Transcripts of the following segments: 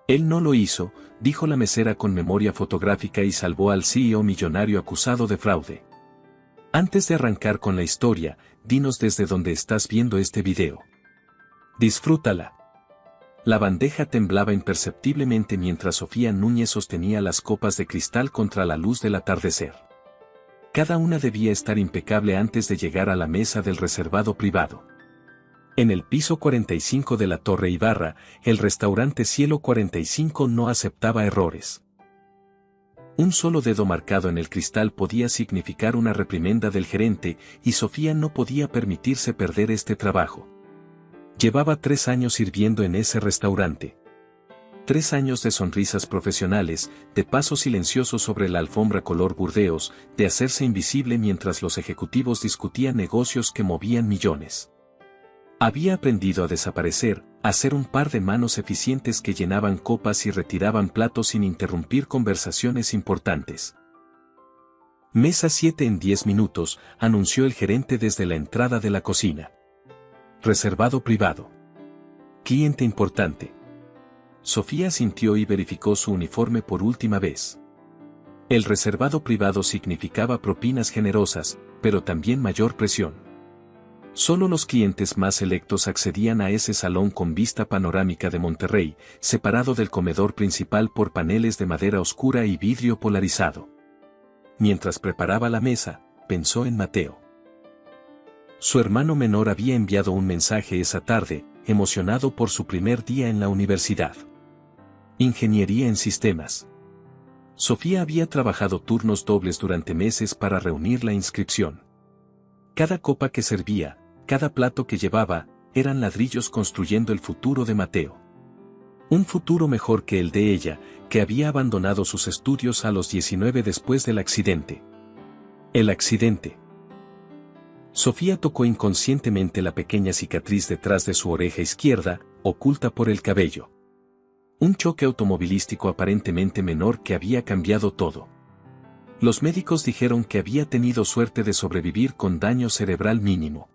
Él no lo hizo, dijo la mesera con memoria fotográfica y salvó al CEO millonario acusado de fraude. Antes de arrancar con la historia, dinos desde dónde estás viendo este video. Disfrútala. La bandeja temblaba imperceptiblemente mientras Sofía Núñez sostenía las copas de cristal contra la luz del atardecer. Cada una debía estar impecable antes de llegar a la mesa del reservado privado. En el piso 45 de la Torre Ibarra, el restaurante Cielo 45 no aceptaba errores. Un solo dedo marcado en el cristal podía significar una reprimenda del gerente, y Sofía no podía permitirse perder este trabajo. Llevaba 3 años sirviendo en ese restaurante. 3 años de sonrisas profesionales, de pasos silenciosos sobre la alfombra color burdeos, de hacerse invisible mientras los ejecutivos discutían negocios que movían millones. Había aprendido a desaparecer, a ser un par de manos eficientes que llenaban copas y retiraban platos sin interrumpir conversaciones importantes. Mesa 7 en 10 minutos, anunció el gerente desde la entrada de la cocina. Reservado privado. Cliente importante. Sofía asintió y verificó su uniforme por última vez. El reservado privado significaba propinas generosas, pero también mayor presión. Solo los clientes más selectos accedían a ese salón con vista panorámica de Monterrey, separado del comedor principal por paneles de madera oscura y vidrio polarizado. Mientras preparaba la mesa, pensó en Mateo. Su hermano menor había enviado un mensaje esa tarde, emocionado por su primer día en la universidad. Ingeniería en sistemas. Sofía había trabajado turnos dobles durante meses para reunir la inscripción. Cada copa que servía, cada plato que llevaba, eran ladrillos construyendo el futuro de Mateo. Un futuro mejor que el de ella, que había abandonado sus estudios a los 19 después del accidente. El accidente. Sofía tocó inconscientemente la pequeña cicatriz detrás de su oreja izquierda, oculta por el cabello. Un choque automovilístico aparentemente menor que había cambiado todo. Los médicos dijeron que había tenido suerte de sobrevivir con daño cerebral mínimo.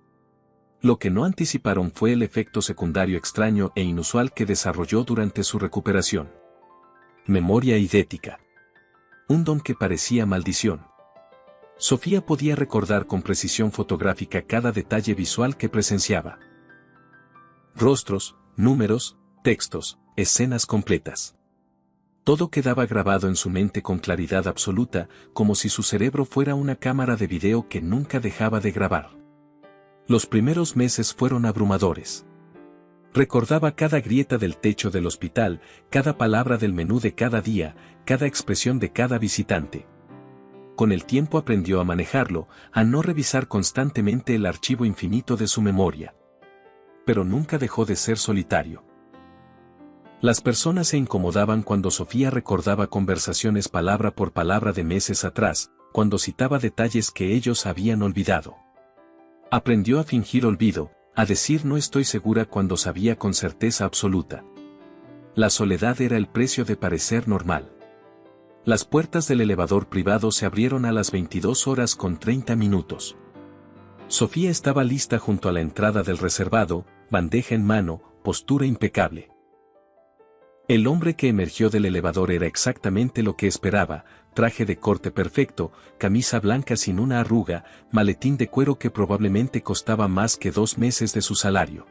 Lo que no anticiparon fue el efecto secundario extraño e inusual que desarrolló durante su recuperación. Memoria idética. Un don que parecía maldición. Sofía podía recordar con precisión fotográfica cada detalle visual que presenciaba. Rostros, números, textos, escenas completas. Todo quedaba grabado en su mente con claridad absoluta, como si su cerebro fuera una cámara de video que nunca dejaba de grabar. Los primeros meses fueron abrumadores. Recordaba cada grieta del techo del hospital, cada palabra del menú de cada día, cada expresión de cada visitante. Con el tiempo aprendió a manejarlo, a no revisar constantemente el archivo infinito de su memoria. Pero nunca dejó de ser solitario. Las personas se incomodaban cuando Sofía recordaba conversaciones palabra por palabra de meses atrás, cuando citaba detalles que ellos habían olvidado. Aprendió a fingir olvido, a decir no estoy segura cuando sabía con certeza absoluta. La soledad era el precio de parecer normal. Las puertas del elevador privado se abrieron a las 22:30. Sofía estaba lista junto a la entrada del reservado, bandeja en mano, postura impecable. El hombre que emergió del elevador era exactamente lo que esperaba: traje de corte perfecto, camisa blanca sin una arruga, maletín de cuero que probablemente costaba más que 2 meses de su salario.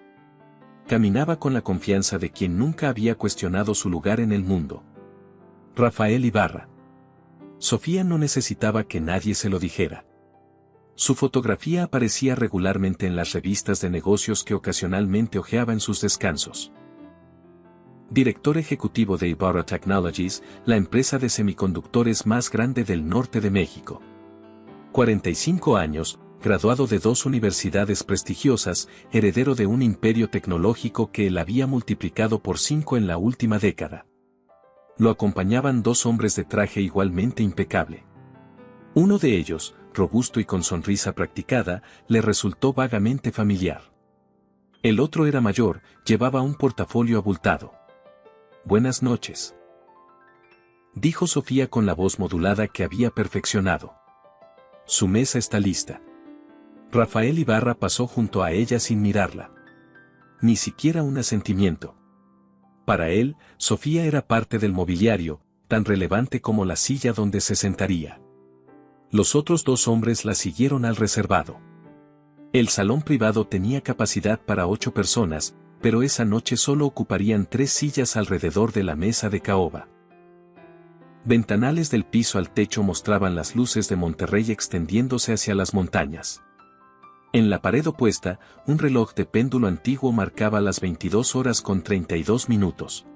Caminaba con la confianza de quien nunca había cuestionado su lugar en el mundo. Rafael Ibarra. Sofía no necesitaba que nadie se lo dijera. Su fotografía aparecía regularmente en las revistas de negocios que ocasionalmente hojeaba en sus descansos. Director ejecutivo de Ibarra Technologies, la empresa de semiconductores más grande del norte de México. 45 años, graduado de 2 universidades prestigiosas, heredero de un imperio tecnológico que él había multiplicado por 5 en la última década. Lo acompañaban 2 hombres de traje igualmente impecable. Uno de ellos, robusto y con sonrisa practicada, le resultó vagamente familiar. El otro era mayor, llevaba un portafolio abultado. «Buenas noches», dijo Sofía con la voz modulada que había perfeccionado. «Su mesa está lista». Rafael Ibarra pasó junto a ella sin mirarla. Ni siquiera un asentimiento. Para él, Sofía era parte del mobiliario, tan relevante como la silla donde se sentaría. Los otros dos hombres la siguieron al reservado. El salón privado tenía capacidad para 8 personas, pero esa noche solo ocuparían 3 sillas alrededor de la mesa de caoba. Ventanales del piso al techo mostraban las luces de Monterrey extendiéndose hacia las montañas. En la pared opuesta, un reloj de péndulo antiguo marcaba las 22 horas con 32 minutos.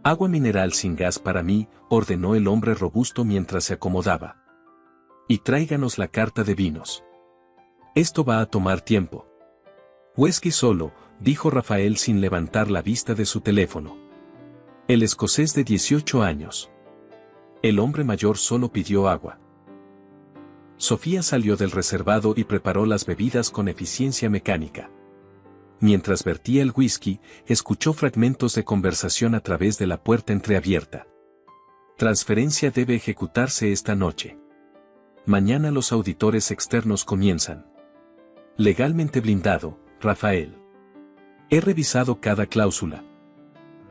«Agua mineral sin gas para mí», ordenó el hombre robusto mientras se acomodaba. «Y tráiganos la carta de vinos. Esto va a tomar tiempo». «Whisky solo», dijo Rafael sin levantar la vista de su teléfono. El escocés de 18 años. El hombre mayor solo pidió agua. Sofía salió del reservado y preparó las bebidas con eficiencia mecánica. Mientras vertía el whisky, escuchó fragmentos de conversación a través de la puerta entreabierta. Transferencia debe ejecutarse esta noche. Mañana los auditores externos comienzan. Legalmente blindado, Rafael. He revisado cada cláusula.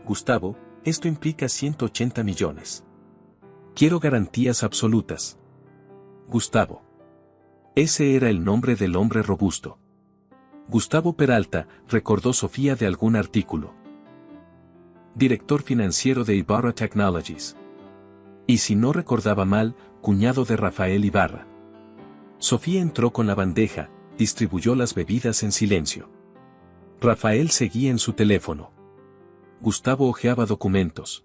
Gustavo, esto implica 180 millones. Quiero garantías absolutas. Gustavo. Ese era el nombre del hombre robusto. Gustavo Peralta, recordó Sofía de algún artículo. Director financiero de Ibarra Technologies. Y si no recordaba mal, cuñado de Rafael Ibarra. Sofía entró con la bandeja, distribuyó las bebidas en silencio. Rafael seguía en su teléfono. Gustavo hojeaba documentos.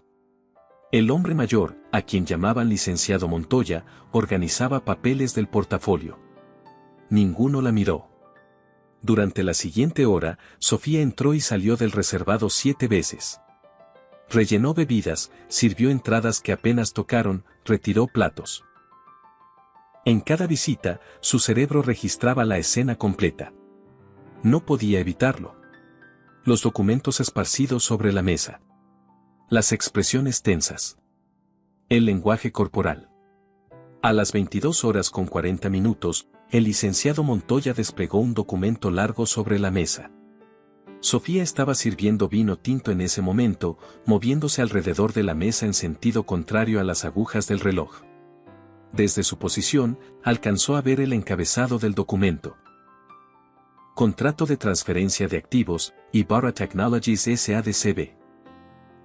El hombre mayor, a quien llamaban licenciado Montoya, organizaba papeles del portafolio. Ninguno la miró. Durante la siguiente hora, Sofía entró y salió del reservado 7 veces. Rellenó bebidas, sirvió entradas que apenas tocaron, retiró platos. En cada visita, su cerebro registraba la escena completa. No podía evitarlo. Los documentos esparcidos sobre la mesa. Las expresiones tensas. El lenguaje corporal. A las 22 horas con 40 minutos, el licenciado Montoya desplegó un documento largo sobre la mesa. Sofía estaba sirviendo vino tinto en ese momento, moviéndose alrededor de la mesa en sentido contrario a las agujas del reloj. Desde su posición, alcanzó a ver el encabezado del documento. Contrato de transferencia de activos, Ibarra Technologies S.A.D.C.B.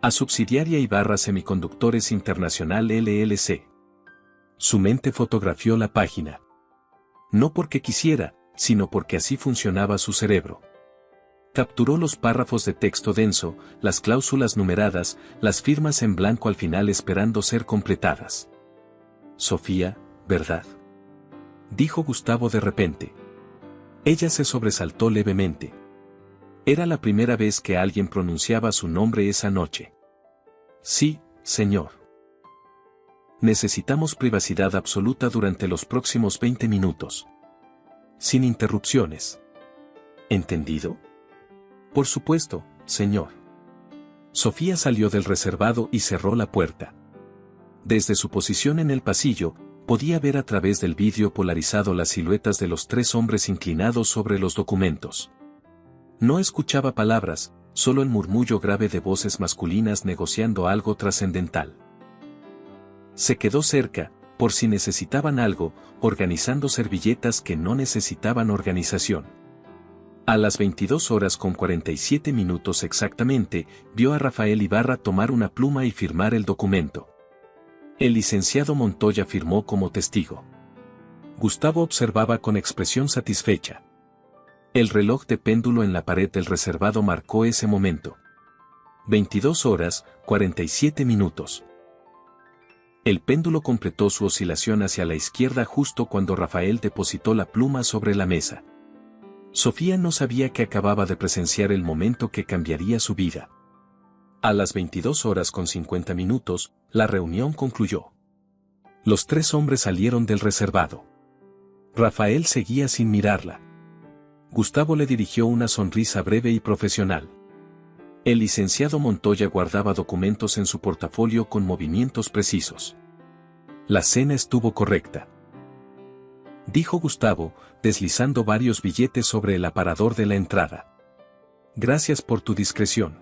A subsidiaria Ibarra Semiconductores Internacional LLC. Su mente fotografió la página. No porque quisiera, sino porque así funcionaba su cerebro. Capturó los párrafos de texto denso, las cláusulas numeradas, las firmas en blanco al final esperando ser completadas. Sofía, ¿verdad?, dijo Gustavo de repente. Ella se sobresaltó levemente. Era la primera vez que alguien pronunciaba su nombre esa noche. Sí, señor. Necesitamos privacidad absoluta durante los próximos 20 minutos. Sin interrupciones. ¿Entendido? Por supuesto, señor. Sofía salió del reservado y cerró la puerta. Desde su posición en el pasillo, podía ver a través del vidrio polarizado las siluetas de los 3 hombres inclinados sobre los documentos. No escuchaba palabras, solo el murmullo grave de voces masculinas negociando algo trascendental. Se quedó cerca, por si necesitaban algo, organizando servilletas que no necesitaban organización. A las 22 horas con 47 minutos exactamente, vio a Rafael Ibarra tomar una pluma y firmar el documento. El licenciado Montoya firmó como testigo. Gustavo observaba con expresión satisfecha. El reloj de péndulo en la pared del reservado marcó ese momento. 22 horas, 47 minutos. El péndulo completó su oscilación hacia la izquierda justo cuando Rafael depositó la pluma sobre la mesa. Sofía no sabía que acababa de presenciar el momento que cambiaría su vida. A las 22 horas con 50 minutos, la reunión concluyó. Los 3 hombres salieron del reservado. Rafael seguía sin mirarla. Gustavo le dirigió una sonrisa breve y profesional. El licenciado Montoya guardaba documentos en su portafolio con movimientos precisos. La cena estuvo correcta, dijo Gustavo, deslizando varios billetes sobre el aparador de la entrada. Gracias por tu discreción.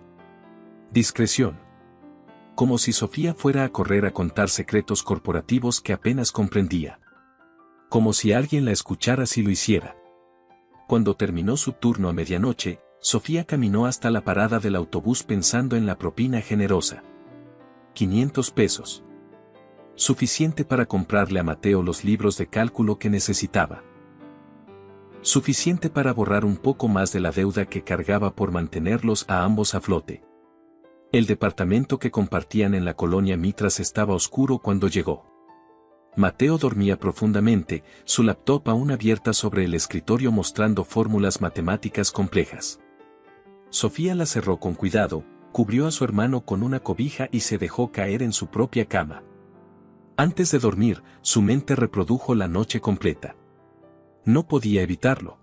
Discreción. Como si Sofía fuera a correr a contar secretos corporativos que apenas comprendía. Como si alguien la escuchara si lo hiciera. Cuando terminó su turno a medianoche, Sofía caminó hasta la parada del autobús pensando en la propina generosa. 500 pesos. Suficiente para comprarle a Mateo los libros de cálculo que necesitaba. Suficiente para borrar un poco más de la deuda que cargaba por mantenerlos a ambos a flote. El departamento que compartían en la colonia Mitras estaba oscuro cuando llegó. Mateo dormía profundamente, su laptop aún abierta sobre el escritorio mostrando fórmulas matemáticas complejas. Sofía la cerró con cuidado, cubrió a su hermano con una cobija y se dejó caer en su propia cama. Antes de dormir, su mente reprodujo la noche completa. No podía evitarlo.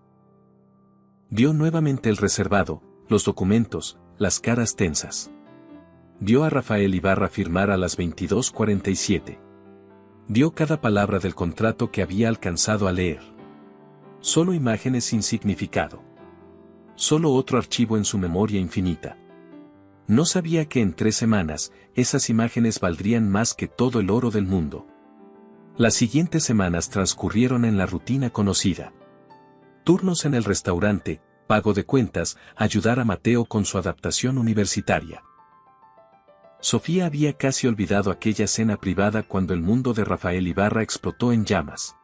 Vio nuevamente el reservado, los documentos, las caras tensas. Vio a Rafael Ibarra firmar a las 22:47. Vio cada palabra del contrato que había alcanzado a leer. Solo imágenes sin significado. Solo otro archivo en su memoria infinita. No sabía que en 3 semanas, esas imágenes valdrían más que todo el oro del mundo. Las siguientes semanas transcurrieron en la rutina conocida. Turnos en el restaurante, pago de cuentas, ayudar a Mateo con su adaptación universitaria. Sofía había casi olvidado aquella cena privada cuando el mundo de Rafael Ibarra explotó en llamas.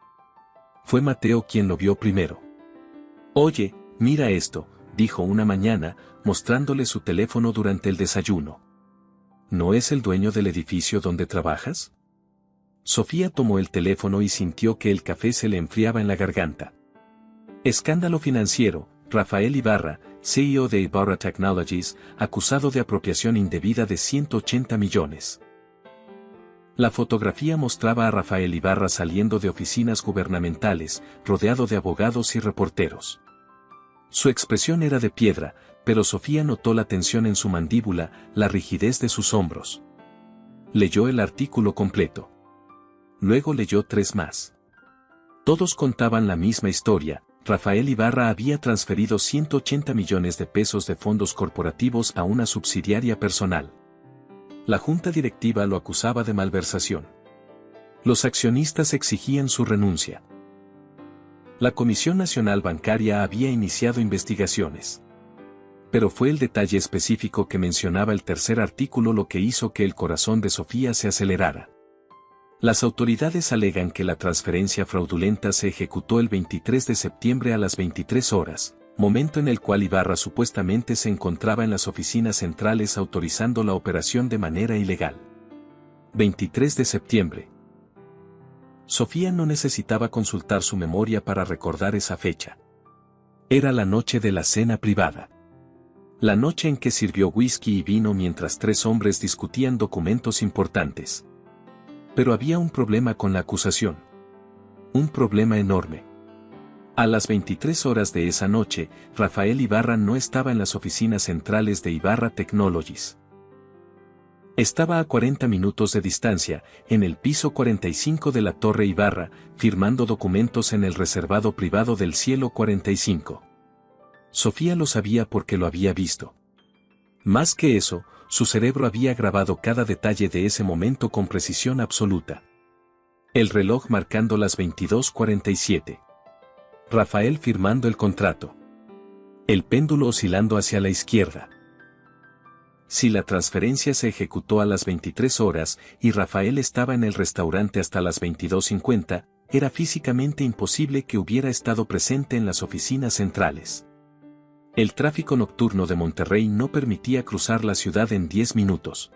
Fue Mateo quien lo vio primero. «Oye, mira esto», dijo una mañana, mostrándole su teléfono durante el desayuno. ¿No es el dueño del edificio donde trabajas? Sofía tomó el teléfono y sintió que el café se le enfriaba en la garganta. Escándalo financiero, Rafael Ibarra, CEO de Ibarra Technologies, acusado de apropiación indebida de 180 millones. La fotografía mostraba a Rafael Ibarra saliendo de oficinas gubernamentales, rodeado de abogados y reporteros. Su expresión era de piedra, pero Sofía notó la tensión en su mandíbula, la rigidez de sus hombros. Leyó el artículo completo. Luego leyó 3 más. Todos contaban la misma historia. Rafael Ibarra había transferido 180 millones de pesos de fondos corporativos a una subsidiaria personal. La junta directiva lo acusaba de malversación. Los accionistas exigían su renuncia. La Comisión Nacional Bancaria había iniciado investigaciones. Pero fue el detalle específico que mencionaba el tercer artículo lo que hizo que el corazón de Sofía se acelerara. Las autoridades alegan que la transferencia fraudulenta se ejecutó el 23 de septiembre a las 23 horas, momento en el cual Ibarra supuestamente se encontraba en las oficinas centrales autorizando la operación de manera ilegal. 23 de septiembre. Sofía no necesitaba consultar su memoria para recordar esa fecha. Era la noche de la cena privada. La noche en que sirvió whisky y vino mientras 3 hombres discutían documentos importantes. Pero había un problema con la acusación. Un problema enorme. A las 23 horas de esa noche, Rafael Ibarra no estaba en las oficinas centrales de Ibarra Technologies. Estaba a 40 minutos de distancia, en el piso 45 de la Torre Ibarra, firmando documentos en el reservado privado del Cielo 45. Sofía lo sabía porque lo había visto. Más que eso, su cerebro había grabado cada detalle de ese momento con precisión absoluta. El reloj marcando las 22:47. Rafael firmando el contrato. El péndulo oscilando hacia la izquierda. Si la transferencia se ejecutó a las 23 horas y Rafael estaba en el restaurante hasta las 22:50, era físicamente imposible que hubiera estado presente en las oficinas centrales. El tráfico nocturno de Monterrey no permitía cruzar la ciudad en 10 minutos.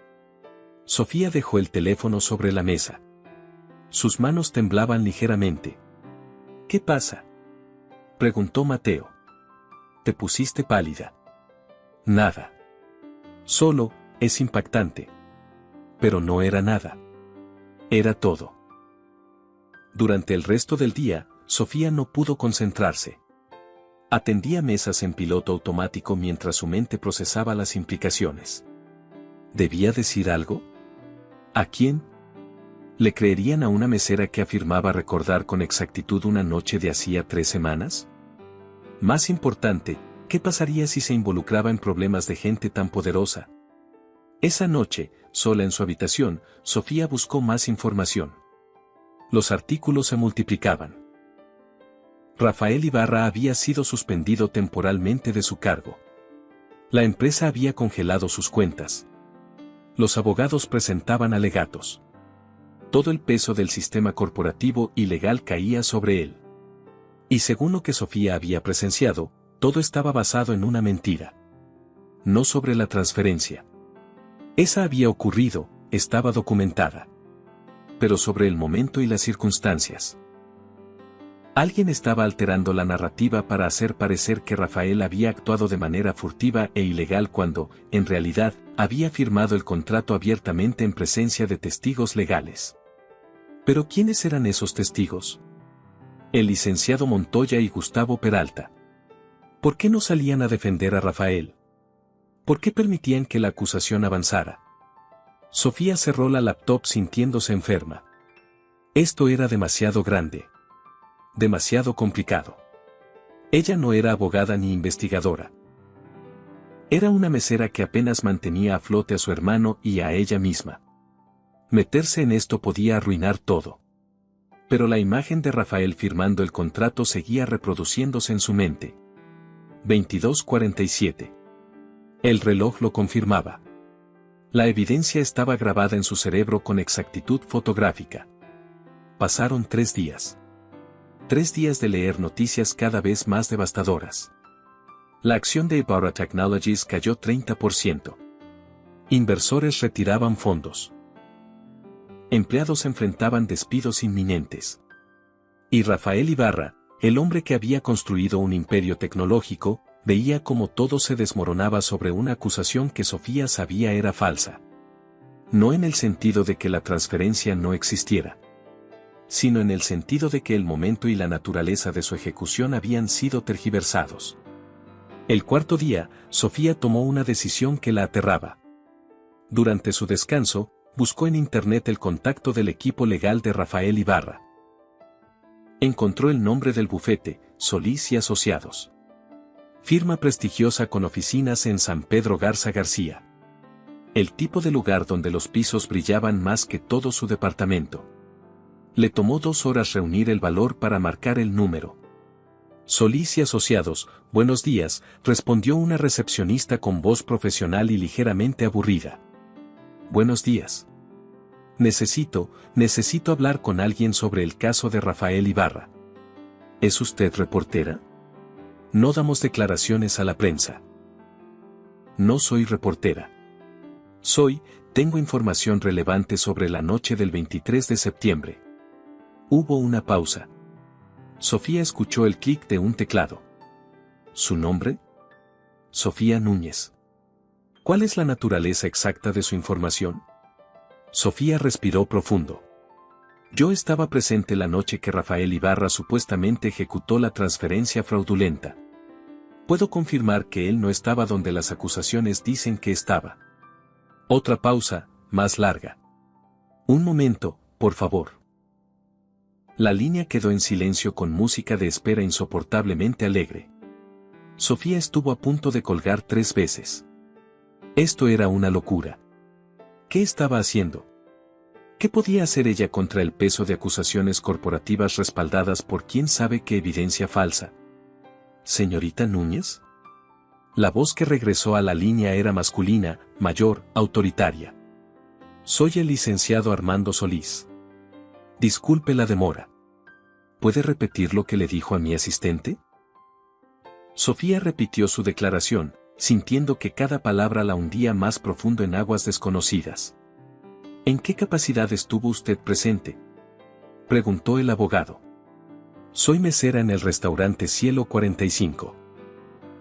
Sofía dejó el teléfono sobre la mesa. Sus manos temblaban ligeramente. ¿Qué pasa?, preguntó Mateo. Te pusiste pálida. Nada. Solo, es impactante. Pero no era nada. Era todo. Durante el resto del día, Sofía no pudo concentrarse. Atendía mesas en piloto automático mientras su mente procesaba las implicaciones. ¿Debía decir algo? ¿A quién? ¿Le creerían a una mesera que afirmaba recordar con exactitud una noche de hacía 3 semanas? Más importante, ¿qué pasaría si se involucraba en problemas de gente tan poderosa? Esa noche, sola en su habitación, Sofía buscó más información. Los artículos se multiplicaban. Rafael Ibarra había sido suspendido temporalmente de su cargo. La empresa había congelado sus cuentas. Los abogados presentaban alegatos. Todo el peso del sistema corporativo y legal caía sobre él. Y según lo que Sofía había presenciado, todo estaba basado en una mentira. No sobre la transferencia. Esa había ocurrido, estaba documentada. Pero sobre el momento y las circunstancias. Alguien estaba alterando la narrativa para hacer parecer que Rafael había actuado de manera furtiva e ilegal cuando, en realidad, había firmado el contrato abiertamente en presencia de testigos legales. ¿Pero quiénes eran esos testigos? El licenciado Montoya y Gustavo Peralta. ¿Por qué no salían a defender a Rafael? ¿Por qué permitían que la acusación avanzara? Sofía cerró la laptop sintiéndose enferma. Esto era demasiado grande. Demasiado complicado. Ella no era abogada ni investigadora. Era una mesera que apenas mantenía a flote a su hermano y a ella misma. Meterse en esto podía arruinar todo. Pero la imagen de Rafael firmando el contrato seguía reproduciéndose en su mente. 22:47. El reloj lo confirmaba. La evidencia estaba grabada en su cerebro con exactitud fotográfica. Pasaron 3 días. 3 días de leer noticias cada vez más devastadoras. La acción de Ibarra Technologies cayó 30%. Inversores retiraban fondos. Empleados enfrentaban despidos inminentes. Y Rafael Ibarra, el hombre que había construido un imperio tecnológico, veía cómo todo se desmoronaba sobre una acusación que Sofía sabía era falsa. No en el sentido de que la transferencia no existiera, sino en el sentido de que el momento y la naturaleza de su ejecución habían sido tergiversados. El cuarto día, Sofía tomó una decisión que la aterraba. Durante su descanso, buscó en internet el contacto del equipo legal de Rafael Ibarra. Encontró el nombre del bufete, Solís y Asociados. Firma prestigiosa con oficinas en San Pedro Garza García. El tipo de lugar donde los pisos brillaban más que todo su departamento. Le tomó 2 horas reunir el valor para marcar el número. Solís y Asociados, buenos días, respondió una recepcionista con voz profesional y ligeramente aburrida. Buenos días. Necesito hablar con alguien sobre el caso de Rafael Ibarra. ¿Es usted reportera? No damos declaraciones a la prensa. No soy reportera. Tengo información relevante sobre la noche del 23 de septiembre. Hubo una pausa. Sofía escuchó el clic de un teclado. ¿Su nombre? Sofía Núñez. ¿Cuál es la naturaleza exacta de su información? Sofía respiró profundo. Yo estaba presente la noche que Rafael Ibarra supuestamente ejecutó la transferencia fraudulenta. Puedo confirmar que él no estaba donde las acusaciones dicen que estaba. Otra pausa, más larga. Un momento, por favor. La línea quedó en silencio con música de espera insoportablemente alegre. Sofía estuvo a punto de colgar 3 veces. Esto era una locura. ¿Qué estaba haciendo? ¿Qué podía hacer ella contra el peso de acusaciones corporativas respaldadas por quién sabe qué evidencia falsa? ¿Señorita Núñez? La voz que regresó a la línea era masculina, mayor, autoritaria. Soy el licenciado Armando Solís. Disculpe la demora. ¿Puede repetir lo que le dijo a mi asistente? Sofía repitió su declaración, sintiendo que cada palabra la hundía más profundo en aguas desconocidas. ¿En qué capacidad estuvo usted presente?, preguntó el abogado. Soy mesera en el restaurante Cielo 45.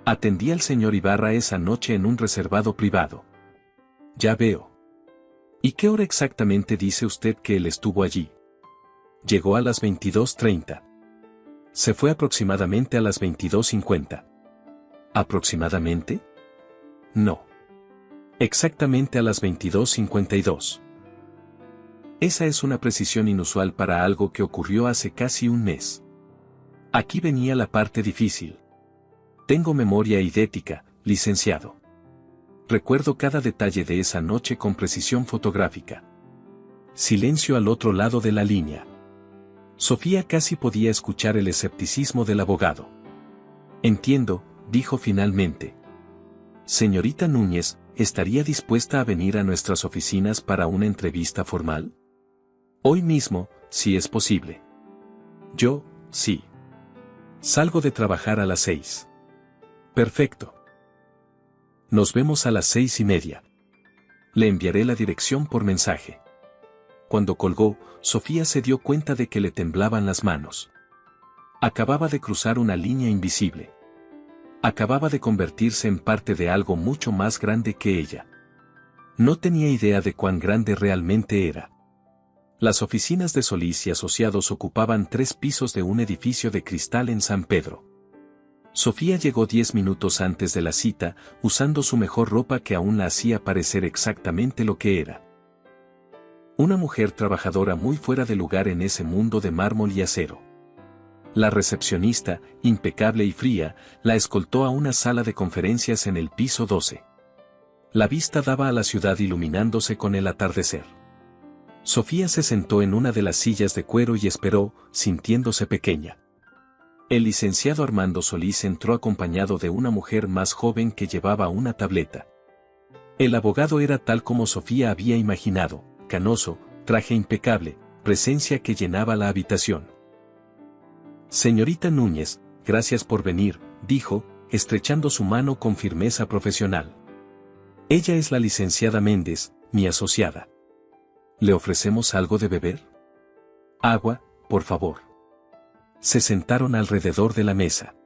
Atendí al señor Ibarra esa noche en un reservado privado. Ya veo. ¿Y qué hora exactamente dice usted que él estuvo allí? Llegó a las 22:30. Se fue aproximadamente a las 22:50. ¿Aproximadamente? No. Exactamente a las 22:52. Esa es una precisión inusual para algo que ocurrió hace casi un mes. Aquí venía la parte difícil. Tengo memoria idética, licenciado. Recuerdo cada detalle de esa noche con precisión fotográfica. Silencio al otro lado de la línea. Sofía casi podía escuchar el escepticismo del abogado. Entiendo, dijo finalmente. Señorita Núñez, ¿estaría dispuesta a venir a nuestras oficinas para una entrevista formal? Hoy mismo, si es posible. Yo, sí. Salgo de trabajar a las 6. Perfecto. Nos vemos a las 6:30. Le enviaré la dirección por mensaje. Cuando colgó, Sofía se dio cuenta de que le temblaban las manos. Acababa de cruzar una línea invisible. Acababa de convertirse en parte de algo mucho más grande que ella. No tenía idea de cuán grande realmente era. Las oficinas de Solís y Asociados ocupaban 3 pisos de un edificio de cristal en San Pedro. Sofía llegó 10 minutos antes de la cita, usando su mejor ropa que aún la hacía parecer exactamente lo que era. Una mujer trabajadora muy fuera de lugar en ese mundo de mármol y acero. La recepcionista, impecable y fría, la escoltó a una sala de conferencias en el piso 12. La vista daba a la ciudad iluminándose con el atardecer. Sofía se sentó en una de las sillas de cuero y esperó, sintiéndose pequeña. El licenciado Armando Solís entró acompañado de una mujer más joven que llevaba una tableta. El abogado era tal como Sofía había imaginado, canoso, traje impecable, presencia que llenaba la habitación. Señorita Núñez, gracias por venir, dijo, estrechando su mano con firmeza profesional. Ella es la licenciada Méndez, mi asociada. ¿Le ofrecemos algo de beber? Agua, por favor. Se sentaron alrededor de la mesa.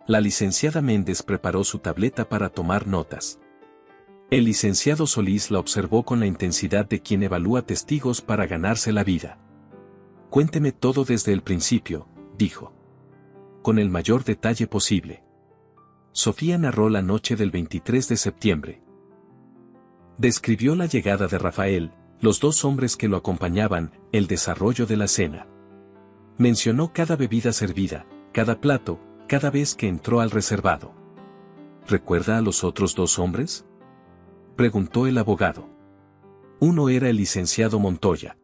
La licenciada Méndez preparó su tableta para tomar notas. El licenciado Solís la observó con la intensidad de quien evalúa testigos para ganarse la vida. Cuénteme todo desde el principio, dijo. Con el mayor detalle posible. Sofía narró la noche del 23 de septiembre. Describió la llegada de Rafael, los 2 hombres que lo acompañaban, el desarrollo de la cena. Mencionó cada bebida servida, cada plato, cada vez que entró al reservado. ¿Recuerda a los otros 2 hombres? Preguntó el abogado. Uno era el licenciado Montoya.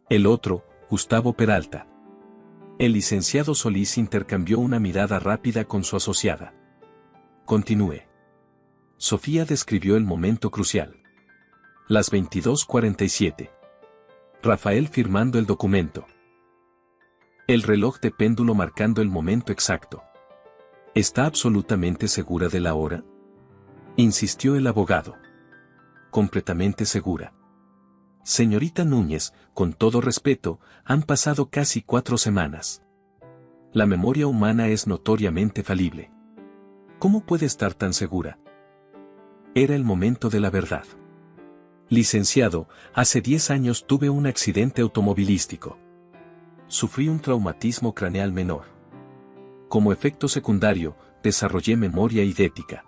El otro, Gustavo Peralta. El licenciado Solís intercambió una mirada rápida con su asociada. Continúe. Sofía describió el momento crucial. Las 22:47. Rafael firmando el documento. El reloj de péndulo marcando el momento exacto. ¿Está absolutamente segura de la hora? Insistió el abogado. Completamente segura. Señorita Núñez, con todo respeto, han pasado casi 4 semanas. La memoria humana es notoriamente falible. ¿Cómo puede estar tan segura? Era el momento de la verdad. Licenciado, hace 10 años tuve un accidente automovilístico. Sufrí un traumatismo craneal menor. Como efecto secundario, desarrollé memoria idética.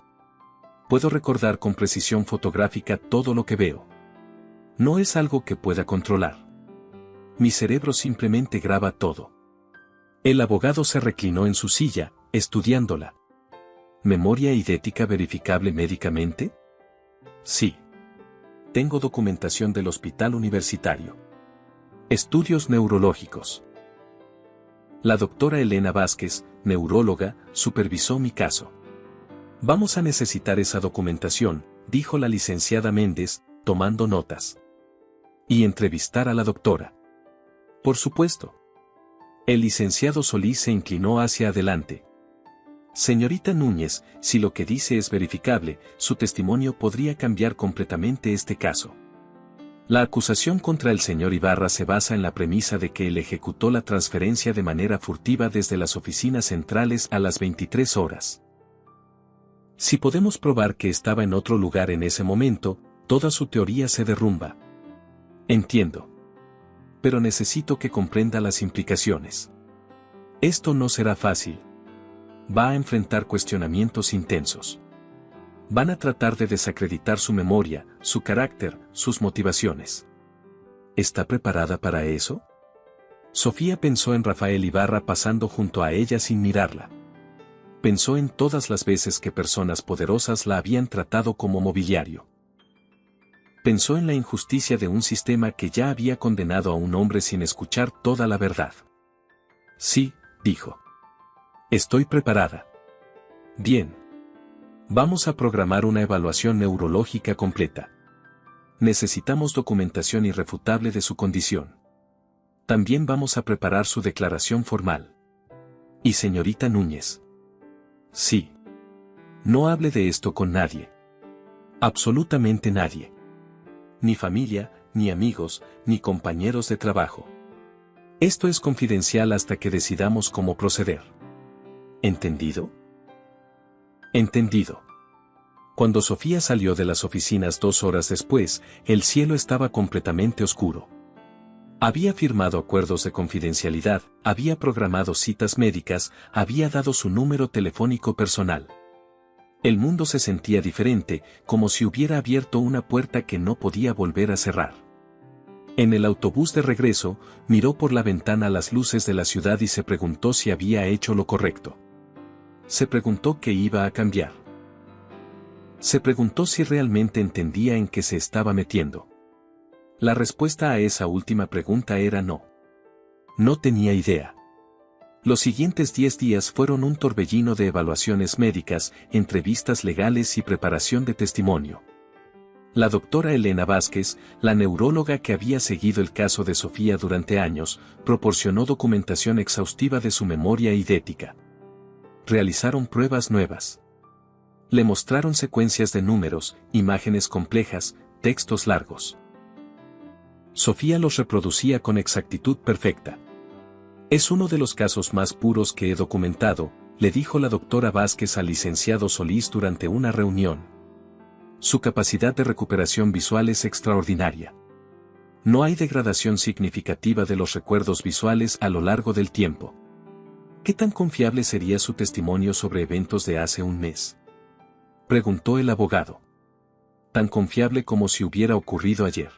Puedo recordar con precisión fotográfica todo lo que veo. No es algo que pueda controlar. Mi cerebro simplemente graba todo. El abogado se reclinó en su silla, estudiándola. ¿Memoria idética verificable médicamente? Sí. Tengo documentación del hospital universitario. Estudios neurológicos. La doctora Elena Vázquez, neuróloga, supervisó mi caso. Vamos a necesitar esa documentación, dijo la licenciada Méndez, tomando notas. Y entrevistar a la doctora. Por supuesto. El licenciado Solís se inclinó hacia adelante. Señorita Núñez, si lo que dice es verificable, su testimonio podría cambiar completamente este caso. La acusación contra el señor Ibarra se basa en la premisa de que él ejecutó la transferencia de manera furtiva desde las oficinas centrales a las 23 horas. Si podemos probar que estaba en otro lugar en ese momento, toda su teoría se derrumba. Entiendo. Pero necesito que comprenda las implicaciones. Esto no será fácil. Va a enfrentar cuestionamientos intensos. Van a tratar de desacreditar su memoria, su carácter, sus motivaciones. ¿Está preparada para eso? Sofía pensó en Rafael Ibarra pasando junto a ella sin mirarla. Pensó en todas las veces que personas poderosas la habían tratado como mobiliario. Pensó en la injusticia de un sistema que ya había condenado a un hombre sin escuchar toda la verdad. Sí, dijo. Estoy preparada. Bien. Vamos a programar una evaluación neurológica completa. Necesitamos documentación irrefutable de su condición. También vamos a preparar su declaración formal. ¿Y señorita Núñez? Sí. No hable de esto con nadie. Absolutamente nadie. Ni familia, ni amigos, ni compañeros de trabajo. Esto es confidencial hasta que decidamos cómo proceder. ¿Entendido? Entendido. Cuando Sofía salió de las oficinas 2 horas después, el cielo estaba completamente oscuro. Había firmado acuerdos de confidencialidad, había programado citas médicas, había dado su número telefónico personal. El mundo se sentía diferente, como si hubiera abierto una puerta que no podía volver a cerrar. En el autobús de regreso, miró por la ventana las luces de la ciudad y se preguntó si había hecho lo correcto. Se preguntó qué iba a cambiar. Se preguntó si realmente entendía en qué se estaba metiendo. La respuesta a esa última pregunta era no. No tenía idea. Los siguientes 10 días fueron un torbellino de evaluaciones médicas, entrevistas legales y preparación de testimonio. La doctora Elena Vázquez, la neuróloga que había seguido el caso de Sofía durante años, proporcionó documentación exhaustiva de su memoria idética. Realizaron pruebas nuevas. Le mostraron secuencias de números, imágenes complejas, textos largos. Sofía los reproducía con exactitud perfecta. Es uno de los casos más puros que he documentado, le dijo la doctora Vázquez al licenciado Solís durante una reunión. Su capacidad de recuperación visual es extraordinaria. No hay degradación significativa de los recuerdos visuales a lo largo del tiempo. ¿Qué tan confiable sería su testimonio sobre eventos de hace un mes? Preguntó el abogado. Tan confiable como si hubiera ocurrido ayer.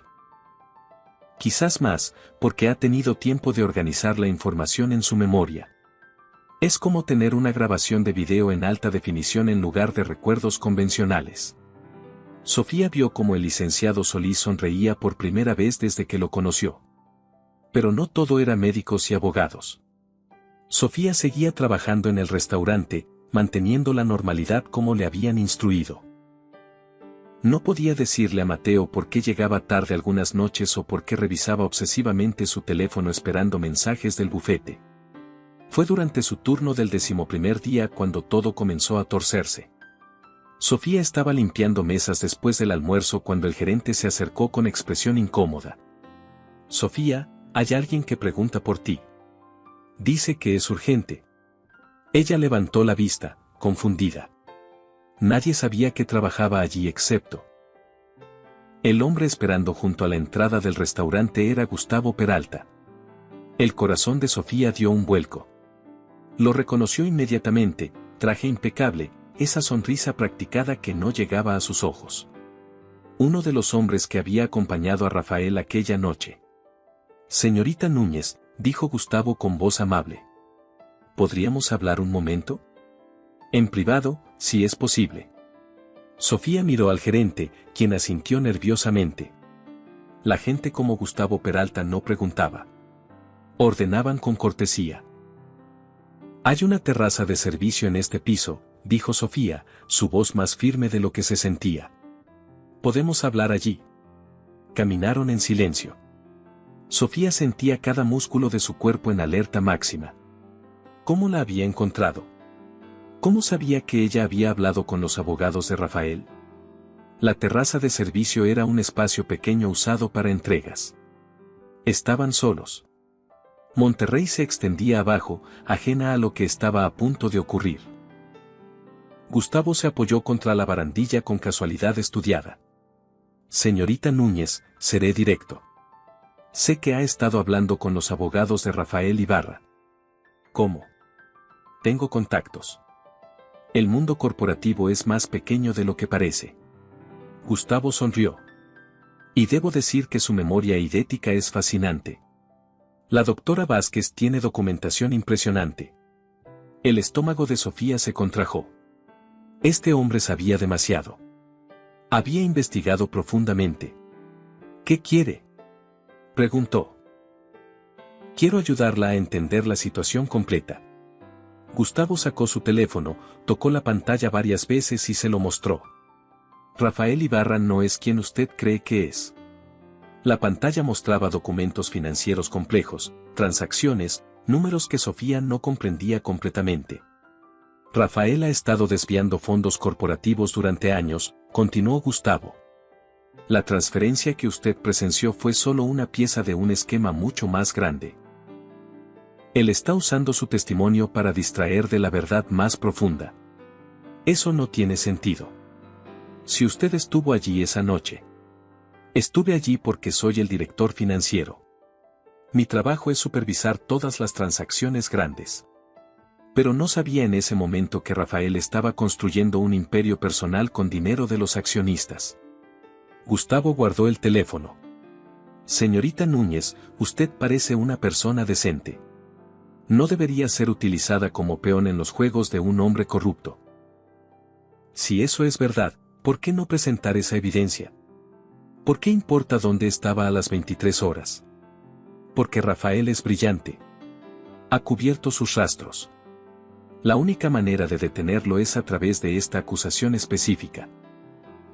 Quizás más, porque ha tenido tiempo de organizar la información en su memoria. Es como tener una grabación de video en alta definición en lugar de recuerdos convencionales. Sofía vio cómo el licenciado Solís sonreía por primera vez desde que lo conoció. Pero no todo era médicos y abogados. Sofía seguía trabajando en el restaurante, manteniendo la normalidad como le habían instruido. No podía decirle a Mateo por qué llegaba tarde algunas noches o por qué revisaba obsesivamente su teléfono esperando mensajes del bufete. Fue durante su turno del 11º día cuando todo comenzó a torcerse. Sofía estaba limpiando mesas después del almuerzo cuando el gerente se acercó con expresión incómoda. Sofía, hay alguien que pregunta por ti. Dice que es urgente. Ella levantó la vista, confundida. Nadie sabía que trabajaba allí excepto. El hombre esperando junto a la entrada del restaurante era Gustavo Peralta. El corazón de Sofía dio un vuelco. Lo reconoció inmediatamente, traje impecable, esa sonrisa practicada que no llegaba a sus ojos. Uno de los hombres que había acompañado a Rafael aquella noche. Señorita Núñez, dijo Gustavo con voz amable. ¿Podríamos hablar un momento? En privado, si es posible. Sofía miró al gerente, quien asintió nerviosamente. La gente como Gustavo Peralta no preguntaba. Ordenaban con cortesía. Hay una terraza de servicio en este piso, dijo Sofía, su voz más firme de lo que se sentía. Podemos hablar allí. Caminaron en silencio. Sofía sentía cada músculo de su cuerpo en alerta máxima. ¿Cómo la había encontrado? ¿Cómo sabía que ella había hablado con los abogados de Rafael? La terraza de servicio era un espacio pequeño usado para entregas. Estaban solos. Monterrey se extendía abajo, ajena a lo que estaba a punto de ocurrir. Gustavo se apoyó contra la barandilla con casualidad estudiada. Señorita Núñez, seré directo. Sé que ha estado hablando con los abogados de Rafael Ibarra. ¿Cómo? Tengo contactos. El mundo corporativo es más pequeño de lo que parece. Gustavo sonrió. Y debo decir que su memoria idética es fascinante. La doctora Vázquez tiene documentación impresionante. El estómago de Sofía se contrajo. Este hombre sabía demasiado. Había investigado profundamente. ¿Qué quiere?, preguntó. Quiero ayudarla a entender la situación completa. Gustavo sacó su teléfono, tocó la pantalla varias veces y se lo mostró. Rafael Ibarra no es quien usted cree que es. La pantalla mostraba documentos financieros complejos, transacciones, números que Sofía no comprendía completamente. Rafael ha estado desviando fondos corporativos durante años, continuó Gustavo. La transferencia que usted presenció fue solo una pieza de un esquema mucho más grande. Él está usando su testimonio para distraer de la verdad más profunda. Eso no tiene sentido. Si usted estuvo allí esa noche. Estuve allí porque soy el director financiero. Mi trabajo es supervisar todas las transacciones grandes. Pero no sabía en ese momento que Rafael estaba construyendo un imperio personal con dinero de los accionistas. Gustavo guardó el teléfono. Señorita Núñez, usted parece una persona decente. No debería ser utilizada como peón en los juegos de un hombre corrupto. Si eso es verdad, ¿por qué no presentar esa evidencia? ¿Por qué importa dónde estaba a las 23 horas? Porque Rafael es brillante. Ha cubierto sus rastros. La única manera de detenerlo es a través de esta acusación específica.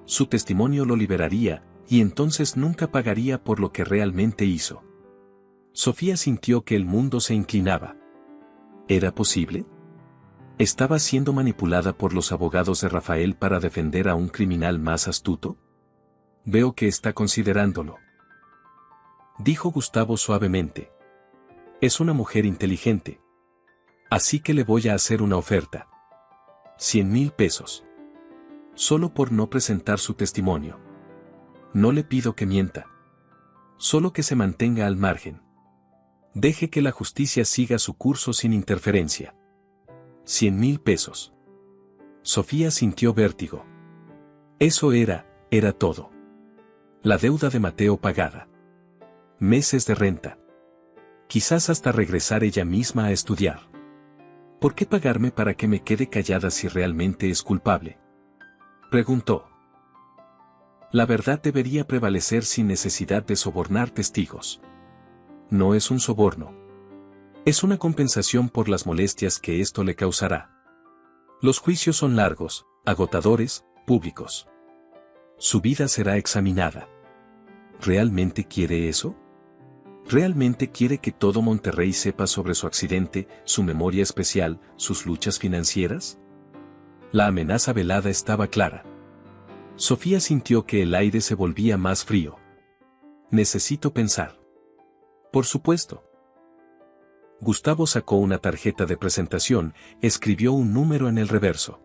Su testimonio lo liberaría, y entonces nunca pagaría por lo que realmente hizo. Sofía sintió que el mundo se inclinaba. ¿Era posible? ¿Estaba siendo manipulada por los abogados de Rafael para defender a un criminal más astuto? Veo que está considerándolo, dijo Gustavo suavemente. Es una mujer inteligente. Así que le voy a hacer una oferta. 100,000 pesos. Solo por no presentar su testimonio. No le pido que mienta. Solo que se mantenga al margen. Deje que la justicia siga su curso sin interferencia. 100,000 pesos. Sofía sintió vértigo. Eso era todo. La deuda de Mateo pagada. Meses de renta. Quizás hasta regresar ella misma a estudiar. ¿Por qué pagarme para que me quede callada si realmente es culpable?, preguntó. La verdad debería prevalecer sin necesidad de sobornar testigos. No es un soborno. Es una compensación por las molestias que esto le causará. Los juicios son largos, agotadores, públicos. Su vida será examinada. ¿Realmente quiere eso? ¿Realmente quiere que todo Monterrey sepa sobre su accidente, su memoria especial, sus luchas financieras? La amenaza velada estaba clara. Sofía sintió que el aire se volvía más frío. Necesito pensar. Por supuesto. Gustavo sacó una tarjeta de presentación, escribió un número en el reverso.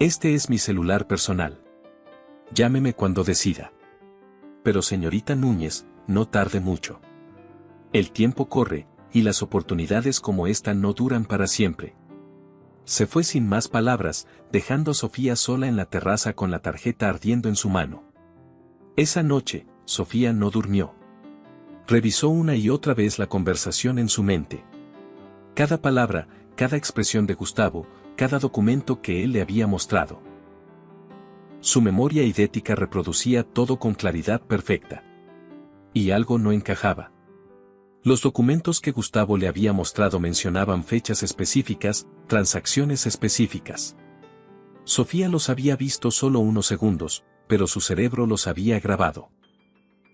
Este es mi celular personal. Llámeme cuando decida. Pero señorita Núñez, no tarde mucho. El tiempo corre, y las oportunidades como esta no duran para siempre. Se fue sin más palabras, dejando a Sofía sola en la terraza con la tarjeta ardiendo en su mano. Esa noche, Sofía no durmió. Revisó una y otra vez la conversación en su mente. Cada palabra, cada expresión de Gustavo, cada documento que él le había mostrado. Su memoria idética reproducía todo con claridad perfecta. Y algo no encajaba. Los documentos que Gustavo le había mostrado mencionaban fechas específicas, transacciones específicas. Sofía los había visto solo unos segundos, pero su cerebro los había grabado.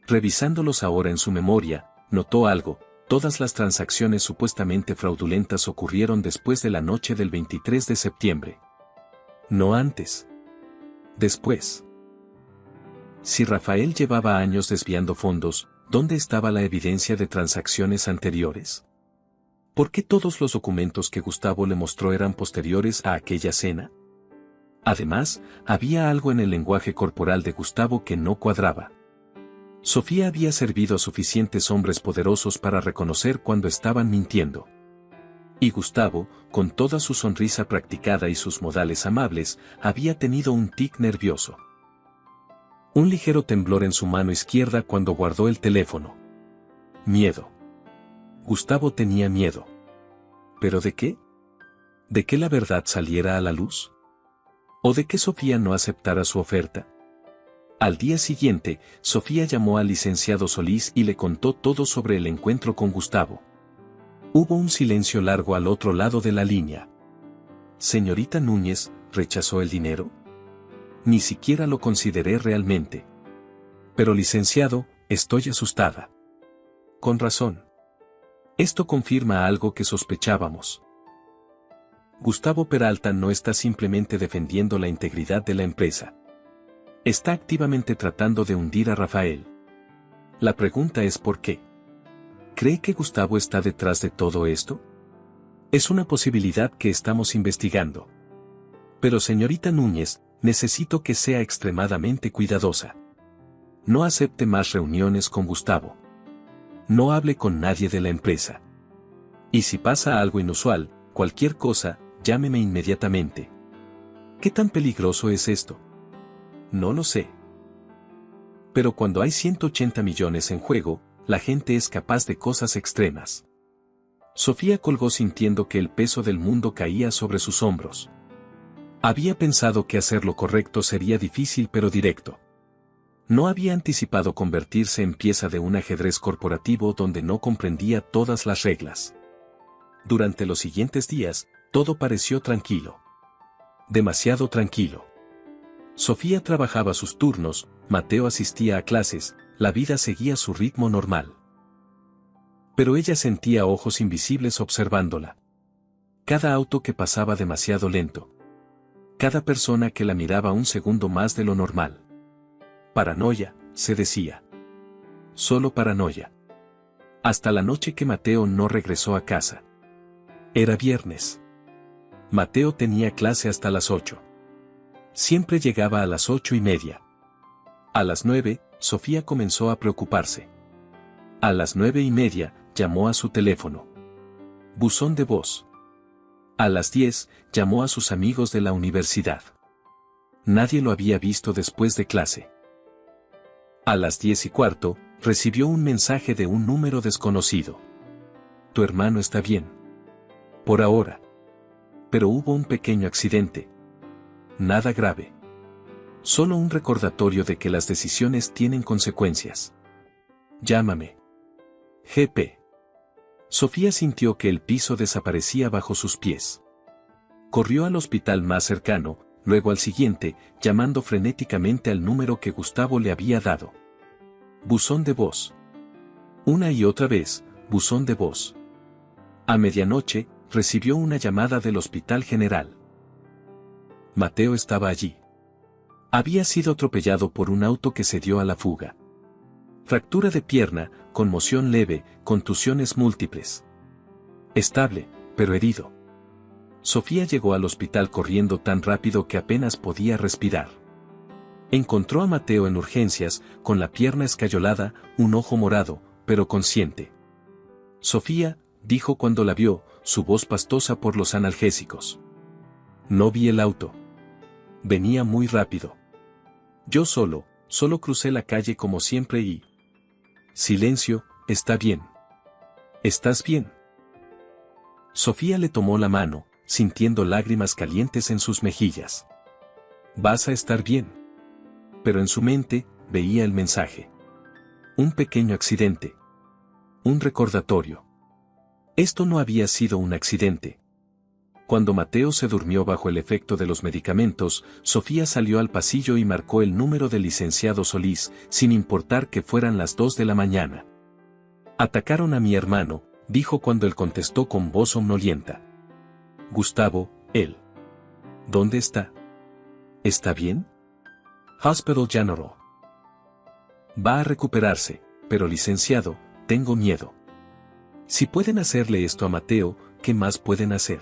Revisándolos ahora en su memoria, notó algo: todas las transacciones supuestamente fraudulentas ocurrieron después de la noche del 23 de septiembre. No antes. Después. Si Rafael llevaba años desviando fondos, ¿dónde estaba la evidencia de transacciones anteriores? ¿Por qué todos los documentos que Gustavo le mostró eran posteriores a aquella cena? Además, había algo en el lenguaje corporal de Gustavo que no cuadraba. Sofía había servido a suficientes hombres poderosos para reconocer cuando estaban mintiendo. Y Gustavo, con toda su sonrisa practicada y sus modales amables, había tenido un tic nervioso. Un ligero temblor en su mano izquierda cuando guardó el teléfono. Miedo. Gustavo tenía miedo. ¿Pero de qué? ¿De que la verdad saliera a la luz? ¿O de que Sofía no aceptara su oferta? Al día siguiente, Sofía llamó al licenciado Solís y le contó todo sobre el encuentro con Gustavo. Hubo un silencio largo al otro lado de la línea. Señorita Núñez, ¿rechazó el dinero? Ni siquiera lo consideré realmente. Pero licenciado, estoy asustada. Con razón. Esto confirma algo que sospechábamos. Gustavo Peralta no está simplemente defendiendo la integridad de la empresa. Está activamente tratando de hundir a Rafael. La pregunta es ¿por qué? ¿Cree que Gustavo está detrás de todo esto? Es una posibilidad que estamos investigando. Pero señorita Núñez, necesito que sea extremadamente cuidadosa. No acepte más reuniones con Gustavo. No hable con nadie de la empresa. Y si pasa algo inusual, cualquier cosa, llámeme inmediatamente. ¿Qué tan peligroso es esto? No lo sé. Pero cuando hay 180 millones en juego, la gente es capaz de cosas extremas. Sofía colgó sintiendo que el peso del mundo caía sobre sus hombros. Había pensado que hacer lo correcto sería difícil pero directo. No había anticipado convertirse en pieza de un ajedrez corporativo donde no comprendía todas las reglas. Durante los siguientes días, todo pareció tranquilo. Demasiado tranquilo. Sofía trabajaba sus turnos, Mateo asistía a clases, la vida seguía su ritmo normal. Pero ella sentía ojos invisibles observándola. Cada auto que pasaba demasiado lento. Cada persona que la miraba un segundo más de lo normal. Paranoia, se decía. Solo paranoia. Hasta la noche que Mateo no regresó a casa. Era viernes. Mateo tenía clase hasta las 8. Siempre llegaba a las 8:30. A las 9, Sofía comenzó a preocuparse. A las 9:30, llamó a su teléfono. Buzón de voz. A las 10, llamó a sus amigos de la universidad. Nadie lo había visto después de clase. A las 10:15, recibió un mensaje de un número desconocido. Tu hermano está bien. Por ahora. Pero hubo un pequeño accidente. Nada grave. Solo un recordatorio de que las decisiones tienen consecuencias. Llámame. GP. Sofía sintió que el piso desaparecía bajo sus pies. Corrió al hospital más cercano, luego al siguiente, llamando frenéticamente al número que Gustavo le había dado. Buzón de voz. Una y otra vez, buzón de voz. A medianoche, recibió una llamada del Hospital General. Mateo estaba allí. Había sido atropellado por un auto que se dio a la fuga. Fractura de pierna, conmoción leve, contusiones múltiples. Estable, pero herido. Sofía llegó al hospital corriendo tan rápido que apenas podía respirar. Encontró a Mateo en urgencias, con la pierna escayolada, un ojo morado, pero consciente. Sofía, dijo cuando la vio, su voz pastosa por los analgésicos. No vi el auto. Venía muy rápido. Yo solo crucé la calle como siempre y... Silencio, está bien. ¿Estás bien? Sofía le tomó la mano, sintiendo lágrimas calientes en sus mejillas. Vas a estar bien. Pero en su mente, veía el mensaje. Un pequeño accidente. Un recordatorio. Esto no había sido un accidente. Cuando Mateo se durmió bajo el efecto de los medicamentos, Sofía salió al pasillo y marcó el número del licenciado Solís, sin importar que fueran las 2 de la mañana. Atacaron a mi hermano, dijo cuando él contestó con voz somnolienta. Gustavo, él. ¿Dónde está? ¿Está bien? Hospital General. Va a recuperarse, pero licenciado, tengo miedo. Si pueden hacerle esto a Mateo, ¿qué más pueden hacer?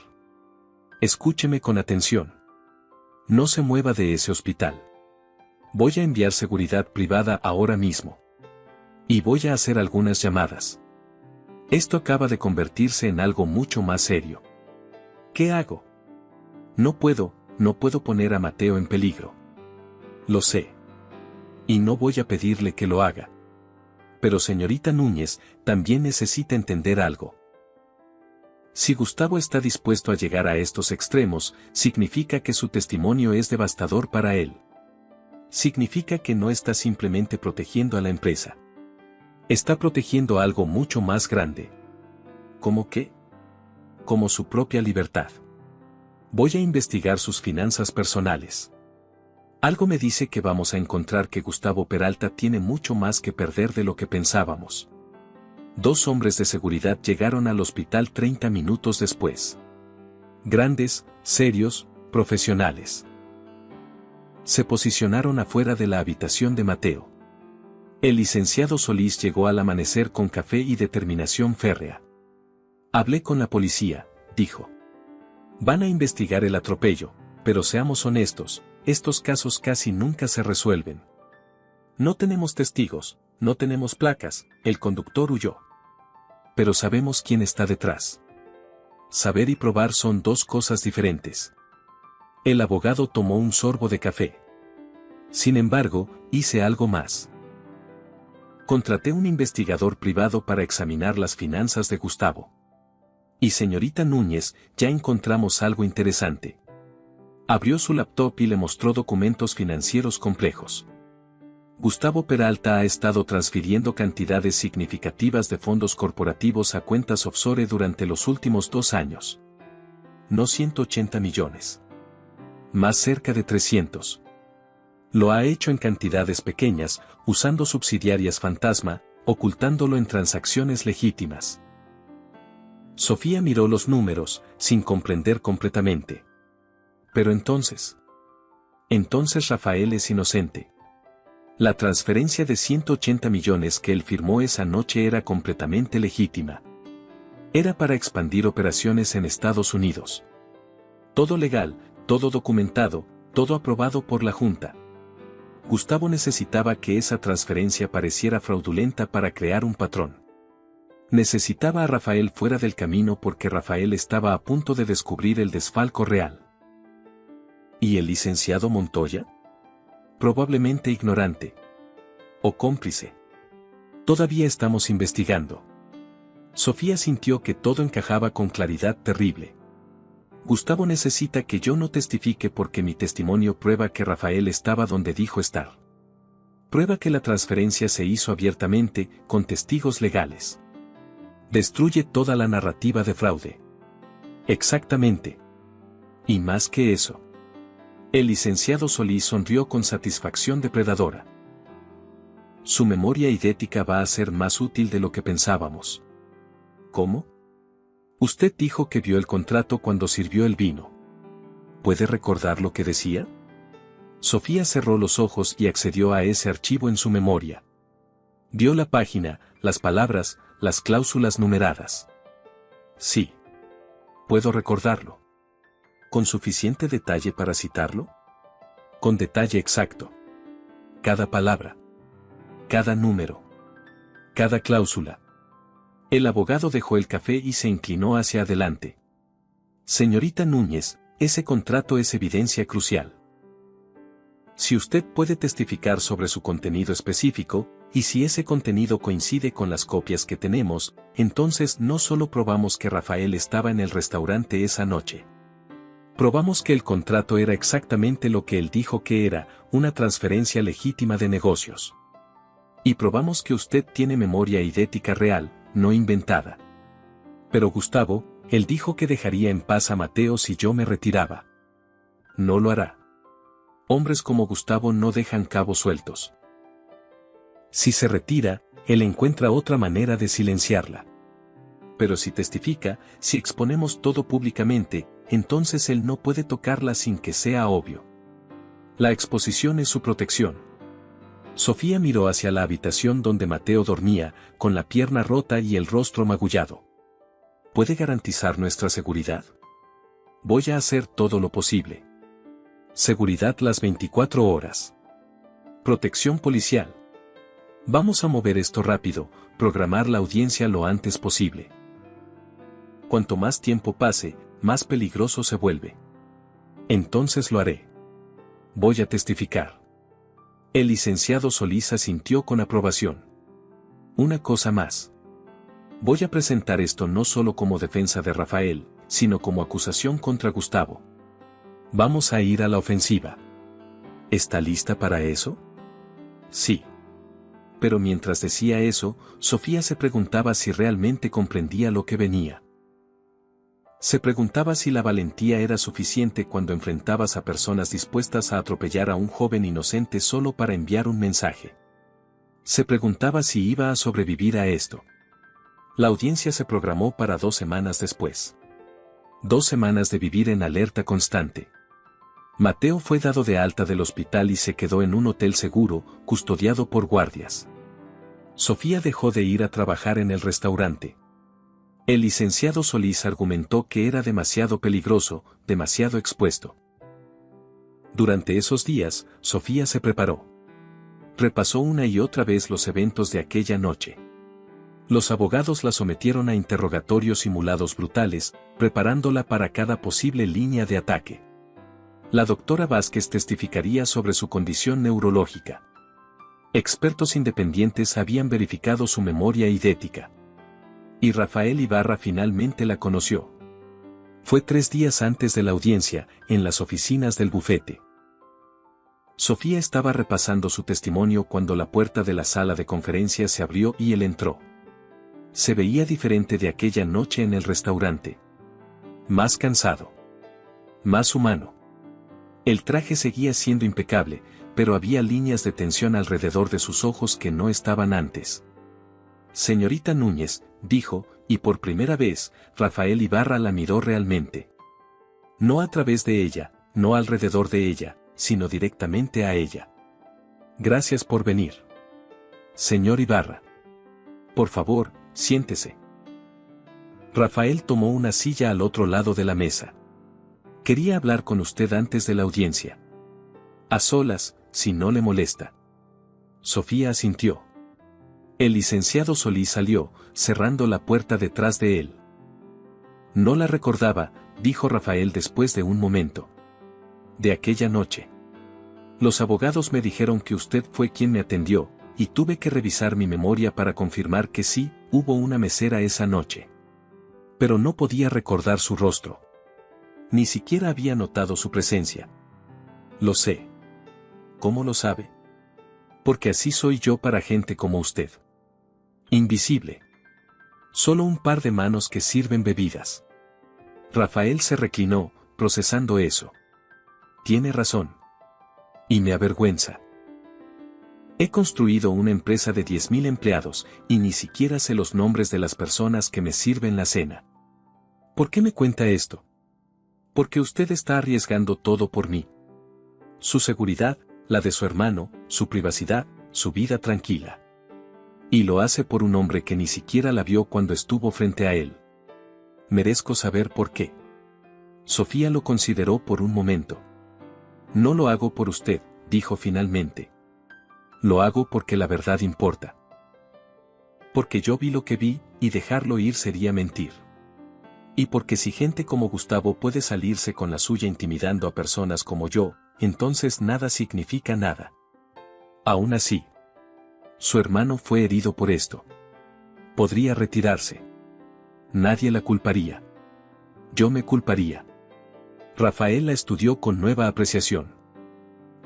Escúcheme con atención. No se mueva de ese hospital. Voy a enviar seguridad privada ahora mismo. Y voy a hacer algunas llamadas. Esto acaba de convertirse en algo mucho más serio. ¿Qué hago? No puedo poner a Mateo en peligro. Lo sé. Y no voy a pedirle que lo haga. Pero señorita Núñez, también necesita entender algo. Si Gustavo está dispuesto a llegar a estos extremos, significa que su testimonio es devastador para él. Significa que no está simplemente protegiendo a la empresa. Está protegiendo algo mucho más grande. ¿Cómo qué? Como su propia libertad. Voy a investigar sus finanzas personales. Algo me dice que vamos a encontrar que Gustavo Peralta tiene mucho más que perder de lo que pensábamos. 2 hombres de seguridad llegaron al hospital 30 minutos después. Grandes, serios, profesionales. Se posicionaron afuera de la habitación de Mateo. El licenciado Solís llegó al amanecer con café y determinación férrea. Hablé con la policía, dijo. Van a investigar el atropello, pero seamos honestos, estos casos casi nunca se resuelven. No tenemos testigos, no tenemos placas, el conductor huyó. Pero sabemos quién está detrás. Saber y probar son 2 cosas diferentes. El abogado tomó un sorbo de café. Sin embargo, hice algo más. Contraté un investigador privado para examinar las finanzas de Gustavo. Y señorita Núñez, ya encontramos algo interesante. Abrió su laptop y le mostró documentos financieros complejos. Gustavo Peralta ha estado transfiriendo cantidades significativas de fondos corporativos a cuentas offshore durante los últimos 2 años. No 180 millones. Más cerca de 300. Lo ha hecho en cantidades pequeñas, usando subsidiarias fantasma, ocultándolo en transacciones legítimas. Sofía miró los números, sin comprender completamente. Pero entonces Rafael es inocente. La transferencia de 180 millones que él firmó esa noche era completamente legítima. Era para expandir operaciones en Estados Unidos. Todo legal, todo documentado, todo aprobado por la Junta. Gustavo necesitaba que esa transferencia pareciera fraudulenta para crear un patrón. Necesitaba a Rafael fuera del camino porque Rafael estaba a punto de descubrir el desfalco real. ¿Y el licenciado Montoya? Probablemente ignorante. O cómplice. Todavía estamos investigando. Sofía sintió que todo encajaba con claridad terrible. Gustavo necesita que yo no testifique porque mi testimonio prueba que Rafael estaba donde dijo estar. Prueba que la transferencia se hizo abiertamente, con testigos legales. Destruye toda la narrativa de fraude. Exactamente. Y más que eso. El licenciado Solís sonrió con satisfacción depredadora. Su memoria idética va a ser más útil de lo que pensábamos. ¿Cómo? Usted dijo que vio el contrato cuando sirvió el vino. ¿Puede recordar lo que decía? Sofía cerró los ojos y accedió a ese archivo en su memoria. Vio la página, las palabras, las cláusulas numeradas. Sí. Puedo recordarlo. ¿Con suficiente detalle para citarlo? Con detalle exacto. Cada palabra. Cada número. Cada cláusula. El abogado dejó el café y se inclinó hacia adelante. Señorita Núñez, ese contrato es evidencia crucial. Si usted puede testificar sobre su contenido específico, y si ese contenido coincide con las copias que tenemos, entonces no solo probamos que Rafael estaba en el restaurante esa noche. Probamos que el contrato era exactamente lo que él dijo que era, una transferencia legítima de negocios. Y probamos que usted tiene memoria idética real, no inventada. Pero Gustavo, él dijo que dejaría en paz a Mateo si yo me retiraba. No lo hará. Hombres como Gustavo no dejan cabos sueltos. Si se retira, él encuentra otra manera de silenciarla. Pero si testifica, si exponemos todo públicamente, entonces él no puede tocarla sin que sea obvio. La exposición es su protección. Sofía miró hacia la habitación donde Mateo dormía, con la pierna rota y el rostro magullado. ¿Puede garantizar nuestra seguridad? Voy a hacer todo lo posible. Seguridad las 24 horas. Protección policial. Vamos a mover esto rápido, programar la audiencia lo antes posible. Cuanto más tiempo pase, más peligroso se vuelve. Entonces lo haré. Voy a testificar. El licenciado Solís asintió con aprobación. Una cosa más. Voy a presentar esto no solo como defensa de Rafael, sino como acusación contra Gustavo. Vamos a ir a la ofensiva. ¿Está lista para eso? Sí. Pero mientras decía eso, Sofía se preguntaba si realmente comprendía lo que venía. Se preguntaba si la valentía era suficiente cuando enfrentabas a personas dispuestas a atropellar a un joven inocente solo para enviar un mensaje. Se preguntaba si iba a sobrevivir a esto. La audiencia se programó para 2 semanas después. 2 semanas de vivir en alerta constante. Mateo fue dado de alta del hospital y se quedó en un hotel seguro, custodiado por guardias. Sofía dejó de ir a trabajar en el restaurante. El licenciado Solís argumentó que era demasiado peligroso, demasiado expuesto. Durante esos días, Sofía se preparó. Repasó una y otra vez los eventos de aquella noche. Los abogados la sometieron a interrogatorios simulados brutales, preparándola para cada posible línea de ataque. La doctora Vázquez testificaría sobre su condición neurológica. Expertos independientes habían verificado su memoria idética. Y Rafael Ibarra finalmente la conoció. Fue 3 días antes de la audiencia, en las oficinas del bufete. Sofía estaba repasando su testimonio cuando la puerta de la sala de conferencias se abrió y él entró. Se veía diferente de aquella noche en el restaurante. Más cansado. Más humano. El traje seguía siendo impecable, pero había líneas de tensión alrededor de sus ojos que no estaban antes. Señorita Núñez, dijo, y por primera vez, Rafael Ibarra la miró realmente. No a través de ella, no alrededor de ella, sino directamente a ella. Gracias por venir. Señor Ibarra. Por favor, siéntese. Rafael tomó una silla al otro lado de la mesa. Quería hablar con usted antes de la audiencia. A solas, si no le molesta. Sofía asintió. El licenciado Solís salió, cerrando la puerta detrás de él. No la recordaba, dijo Rafael después de un momento. De aquella noche. Los abogados me dijeron que usted fue quien me atendió, y tuve que revisar mi memoria para confirmar que sí, hubo una mesera esa noche. Pero no podía recordar su rostro. Ni siquiera había notado su presencia. Lo sé. ¿Cómo lo sabe? Porque así soy yo para gente como usted. Invisible. Solo un par de manos que sirven bebidas. Rafael se reclinó, procesando eso. Tiene razón. Y me avergüenza. He construido una empresa de 10.000 empleados, y ni siquiera sé los nombres de las personas que me sirven la cena. ¿Por qué me cuenta esto? Porque usted está arriesgando todo por mí. Su seguridad, la de su hermano, su privacidad, su vida tranquila. Y lo hace por un hombre que ni siquiera la vio cuando estuvo frente a él. Merezco saber por qué. Sofía lo consideró por un momento. No lo hago por usted, dijo finalmente. Lo hago porque la verdad importa. Porque yo vi lo que vi, y dejarlo ir sería mentir. Y porque si gente como Gustavo puede salirse con la suya intimidando a personas como yo, entonces nada significa nada. Aún así, su hermano fue herido por esto. Podría retirarse. Nadie la culparía. Yo me culparía. Rafael la estudió con nueva apreciación.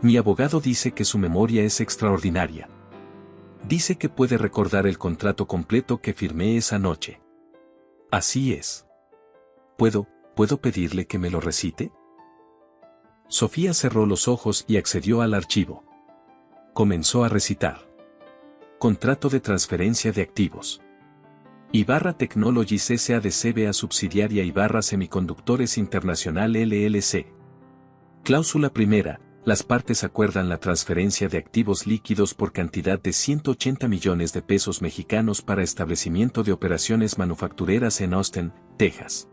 Mi abogado dice que su memoria es extraordinaria. Dice que puede recordar el contrato completo que firmé esa noche. Así es. ¿Puedo pedirle que me lo recite? Sofía cerró los ojos y accedió al archivo. Comenzó a recitar. Contrato de transferencia de activos. Ibarra Technologies S.A.D. CBA subsidiaria Ibarra Semiconductores Internacional LLC. Cláusula primera. Las partes acuerdan la transferencia de activos líquidos por cantidad de 180 millones de pesos mexicanos para establecimiento de operaciones manufactureras en Austin, Texas.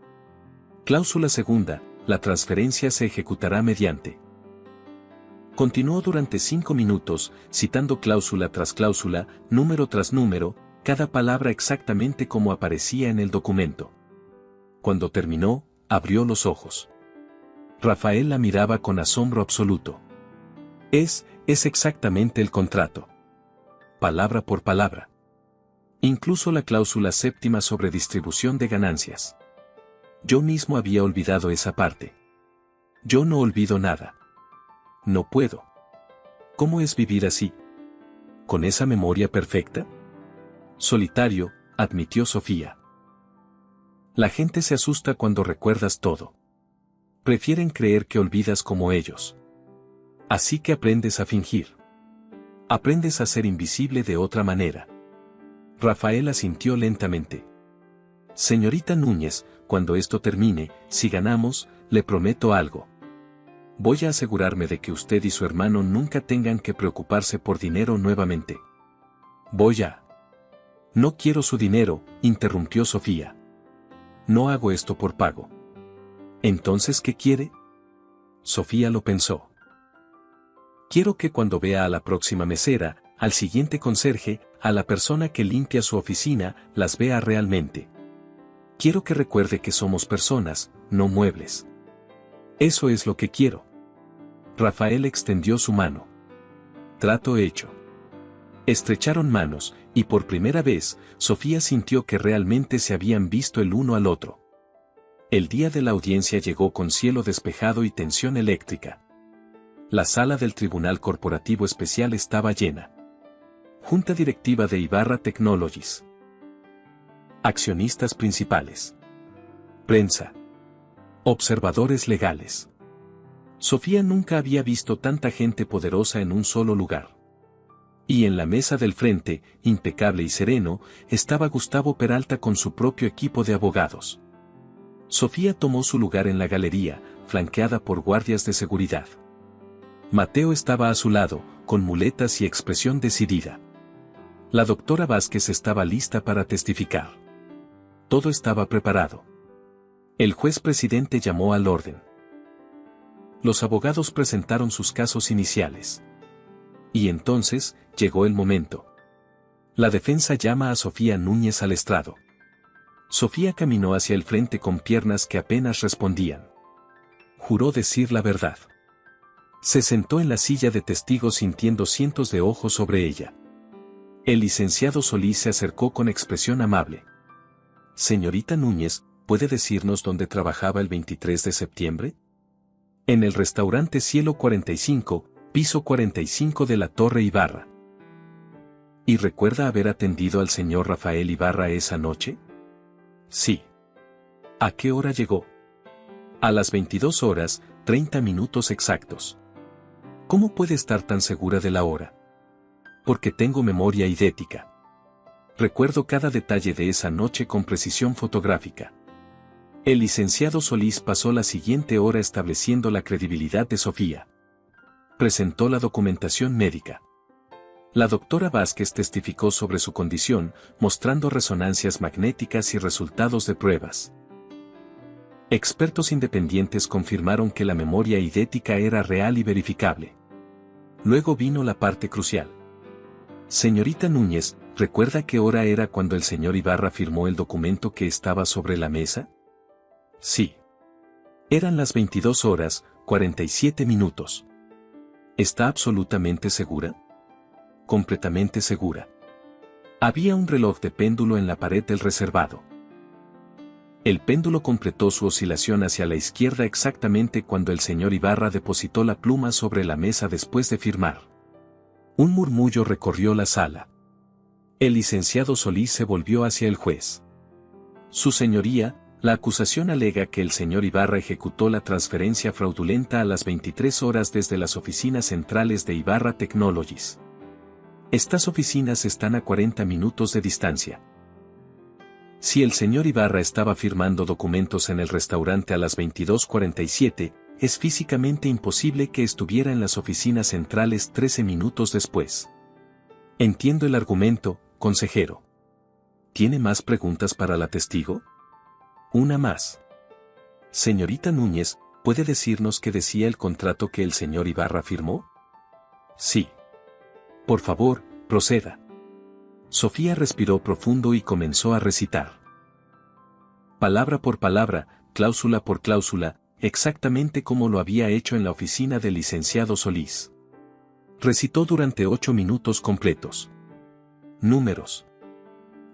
Cláusula segunda. La transferencia se ejecutará mediante. Continuó durante 5 minutos, citando cláusula tras cláusula, número tras número, cada palabra exactamente como aparecía en el documento. Cuando terminó, abrió los ojos. Rafael la miraba con asombro absoluto. Es exactamente el contrato. Palabra por palabra. Incluso la cláusula séptima sobre distribución de ganancias. Yo mismo había olvidado esa parte. Yo no olvido nada. No puedo. ¿Cómo es vivir así? ¿Con esa memoria perfecta? Solitario, admitió Sofía. La gente se asusta cuando recuerdas todo. Prefieren creer que olvidas como ellos. Así que aprendes a fingir. Aprendes a ser invisible de otra manera. Rafael asintió lentamente. Señorita Núñez, cuando esto termine, si ganamos, le prometo algo. Voy a asegurarme de que usted y su hermano nunca tengan que preocuparse por dinero nuevamente. Voy a... No quiero su dinero, interrumpió Sofía. No hago esto por pago. ¿Entonces qué quiere? Sofía lo pensó. Quiero que cuando vea a la próxima mesera, al siguiente conserje, a la persona que limpia su oficina, las vea realmente. Quiero que recuerde que somos personas, no muebles. Eso es lo que quiero. Rafael extendió su mano. Trato hecho. Estrecharon manos, y por primera vez, Sofía sintió que realmente se habían visto el uno al otro. El día de la audiencia llegó con cielo despejado y tensión eléctrica. La sala del Tribunal Corporativo Especial estaba llena. Junta directiva de Ibarra Technologies. Accionistas principales. Prensa. Observadores legales. Sofía nunca había visto tanta gente poderosa en un solo lugar. Y en la mesa del frente, impecable y sereno, estaba Gustavo Peralta con su propio equipo de abogados. Sofía tomó su lugar en la galería, flanqueada por guardias de seguridad. Mateo estaba a su lado, con muletas y expresión decidida. La doctora Vázquez estaba lista para testificar. Todo estaba preparado. El juez presidente llamó al orden. Los abogados presentaron sus casos iniciales. Y entonces, llegó el momento. La defensa llama a Sofía Núñez al estrado. Sofía caminó hacia el frente con piernas que apenas respondían. Juró decir la verdad. Se sentó en la silla de testigos sintiendo cientos de ojos sobre ella. El licenciado Solís se acercó con expresión amable. Señorita Núñez, ¿puede decirnos dónde trabajaba el 23 de septiembre? En el restaurante Cielo 45, piso 45 de la Torre Ibarra. ¿Y recuerda haber atendido al señor Rafael Ibarra esa noche? Sí. ¿A qué hora llegó? A las 22 horas, 30 minutos exactos. ¿Cómo puede estar tan segura de la hora? Porque tengo memoria idética. Recuerdo cada detalle de esa noche con precisión fotográfica. El licenciado Solís pasó la siguiente hora estableciendo la credibilidad de Sofía. Presentó la documentación médica. La doctora Vázquez testificó sobre su condición, mostrando resonancias magnéticas y resultados de pruebas. Expertos independientes confirmaron que la memoria idética era real y verificable. Luego vino la parte crucial. Señorita Núñez, ¿recuerda qué hora era cuando el señor Ibarra firmó el documento que estaba sobre la mesa? Sí. Eran las 22 horas, 47 minutos. ¿Está absolutamente segura? Completamente segura. Había un reloj de péndulo en la pared del reservado. El péndulo completó su oscilación hacia la izquierda exactamente cuando el señor Ibarra depositó la pluma sobre la mesa después de firmar. Un murmullo recorrió la sala. El licenciado Solís se volvió hacia el juez. Su señoría, la acusación alega que el señor Ibarra ejecutó la transferencia fraudulenta a las 23 horas desde las oficinas centrales de Ibarra Technologies. Estas oficinas están a 40 minutos de distancia. Si el señor Ibarra estaba firmando documentos en el restaurante a las 22:47, es físicamente imposible que estuviera en las oficinas centrales 13 minutos después. Entiendo el argumento, consejero. ¿Tiene más preguntas para la testigo? Una más. Señorita Núñez, ¿puede decirnos qué decía el contrato que el señor Ibarra firmó? Sí. Por favor, proceda. Sofía respiró profundo y comenzó a recitar. Palabra por palabra, cláusula por cláusula, exactamente como lo había hecho en la oficina del licenciado Solís. Recitó durante 8 minutos completos. Números.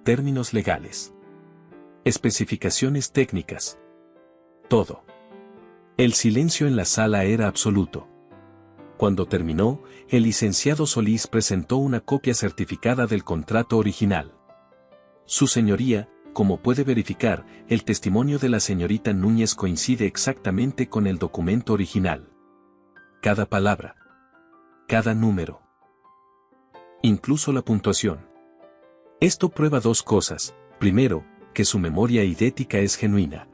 términos legales, especificaciones técnicas. Todo. El silencio en la sala era absoluto. Cuando terminó, el licenciado Solís presentó una copia certificada del contrato original. Su señoría, como puede verificar, el testimonio de la señorita Núñez coincide exactamente con el documento original. Cada palabra. Cada número. Incluso la puntuación. Esto prueba dos cosas. Primero, que su memoria idética es genuina.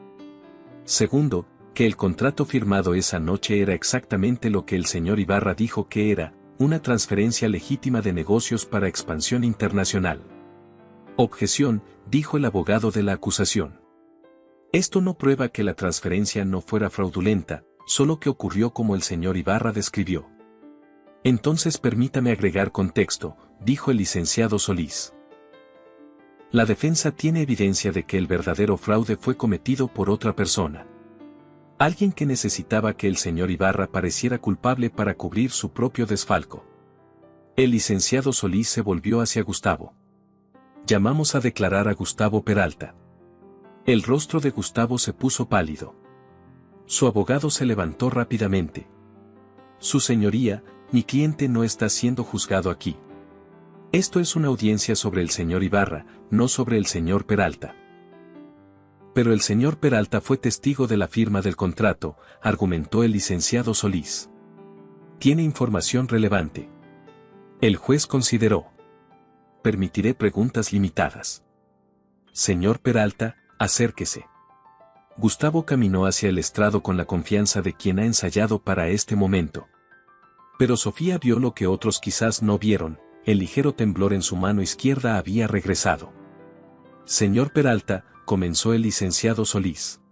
Segundo, que el contrato firmado esa noche era exactamente lo que el señor Ibarra dijo que era, una transferencia legítima de negocios para expansión internacional. Objeción, dijo el abogado de la acusación. Esto no prueba que la transferencia no fuera fraudulenta, solo que ocurrió como el señor Ibarra describió. Entonces permítame agregar contexto, dijo el licenciado Solís. La defensa tiene evidencia de que el verdadero fraude fue cometido por otra persona. Alguien que necesitaba que el señor Ibarra pareciera culpable para cubrir su propio desfalco. El licenciado Solís se volvió hacia Gustavo. Llamamos a declarar a Gustavo Peralta. El rostro de Gustavo se puso pálido. Su abogado se levantó rápidamente. Su señoría, mi cliente no está siendo juzgado aquí. Esto es una audiencia sobre el señor Ibarra, no sobre el señor Peralta. Pero el señor Peralta fue testigo de la firma del contrato, argumentó el licenciado Solís. Tiene información relevante. El juez consideró. Permitiré preguntas limitadas. Señor Peralta, acérquese. Gustavo caminó hacia el estrado con la confianza de quien ha ensayado para este momento. Pero Sofía vio lo que otros quizás no vieron, el ligero temblor en su mano izquierda había regresado. Señor Peralta, comenzó el licenciado Solís.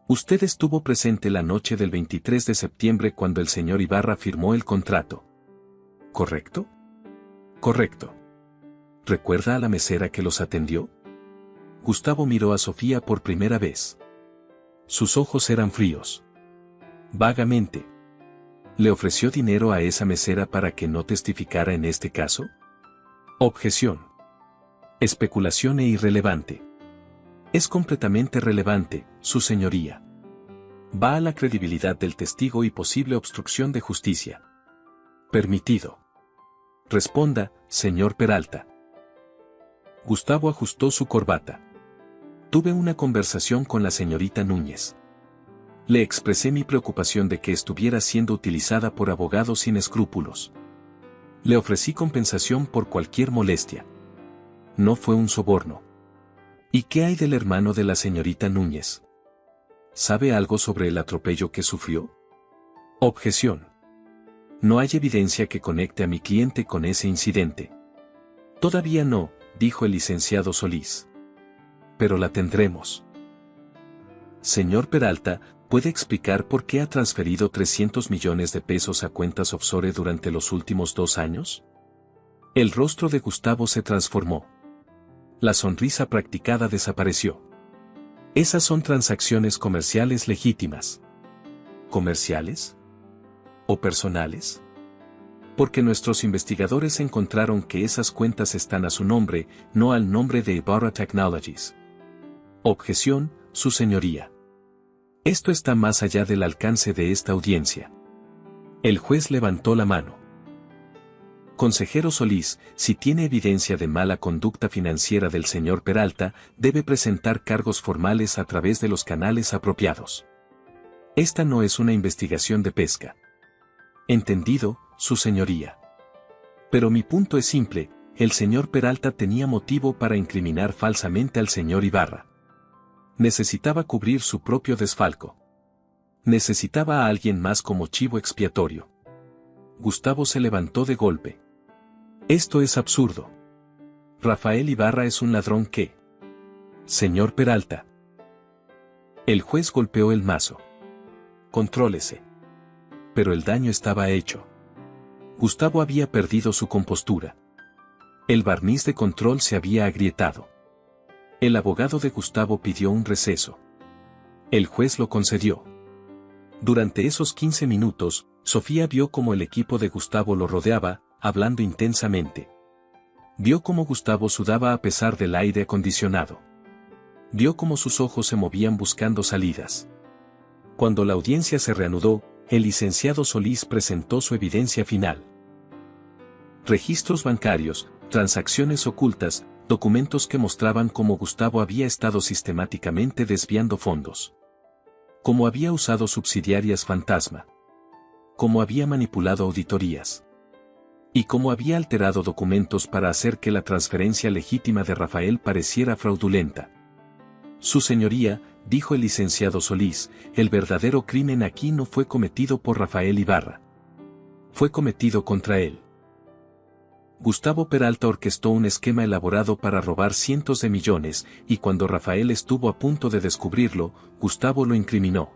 Usted estuvo presente la noche del 23 de septiembre cuando el señor Ibarra firmó el contrato. ¿Correcto? Correcto. ¿Recuerda a la mesera que los atendió? Gustavo miró a Sofía por primera vez. Sus ojos eran fríos. Vagamente. ¿Le ofreció dinero a esa mesera para que no testificara en este caso? Objeción. Especulación e irrelevante. Es completamente relevante, su señoría. Va a la credibilidad del testigo y posible obstrucción de justicia. Permitido. Responda, señor Peralta. Gustavo ajustó su corbata. Tuve una conversación con la señorita Núñez. Le expresé mi preocupación de que estuviera siendo utilizada por abogados sin escrúpulos. Le ofrecí compensación por cualquier molestia. No fue un soborno. ¿Y qué hay del hermano de la señorita Núñez? ¿Sabe algo sobre el atropello que sufrió? Objeción. No hay evidencia que conecte a mi cliente con ese incidente. Todavía no, dijo el licenciado Solís. Pero la tendremos. Señor Peralta, ¿puede explicar por qué ha transferido 300 millones de pesos a cuentas offshore durante los últimos 2 años? El rostro de Gustavo se transformó. La sonrisa practicada desapareció. Esas son transacciones comerciales legítimas. ¿Comerciales? ¿O personales? Porque nuestros investigadores encontraron que esas cuentas están a su nombre, no al nombre de Ibarra Technologies. Objeción, su señoría. Esto está más allá del alcance de esta audiencia. El juez levantó la mano. Consejero Solís, si tiene evidencia de mala conducta financiera del señor Peralta, debe presentar cargos formales a través de los canales apropiados. Esta no es una investigación de pesca. Entendido, su señoría. Pero mi punto es simple, el señor Peralta tenía motivo para incriminar falsamente al señor Ibarra. Necesitaba cubrir su propio desfalco. Necesitaba a alguien más como chivo expiatorio. Gustavo se levantó de golpe. Esto es absurdo. Rafael Ibarra es un ladrón que... Señor Peralta. El juez golpeó el mazo. Contrólese. Pero el daño estaba hecho. Gustavo había perdido su compostura. El barniz de control se había agrietado. El abogado de Gustavo pidió un receso. El juez lo concedió. Durante esos 15 minutos, Sofía vio cómo el equipo de Gustavo lo rodeaba, hablando intensamente. Vio cómo Gustavo sudaba a pesar del aire acondicionado. Vio cómo sus ojos se movían buscando salidas. Cuando la audiencia se reanudó, el licenciado Solís presentó su evidencia final. Registros bancarios, transacciones ocultas, documentos que mostraban cómo Gustavo había estado sistemáticamente desviando fondos. Cómo había usado subsidiarias fantasma. Cómo había manipulado auditorías. Y cómo había alterado documentos para hacer que la transferencia legítima de Rafael pareciera fraudulenta. Su señoría, dijo el licenciado Solís, el verdadero crimen aquí no fue cometido por Rafael Ibarra. Fue cometido contra él. Gustavo Peralta orquestó un esquema elaborado para robar cientos de millones, y cuando Rafael estuvo a punto de descubrirlo, Gustavo lo incriminó.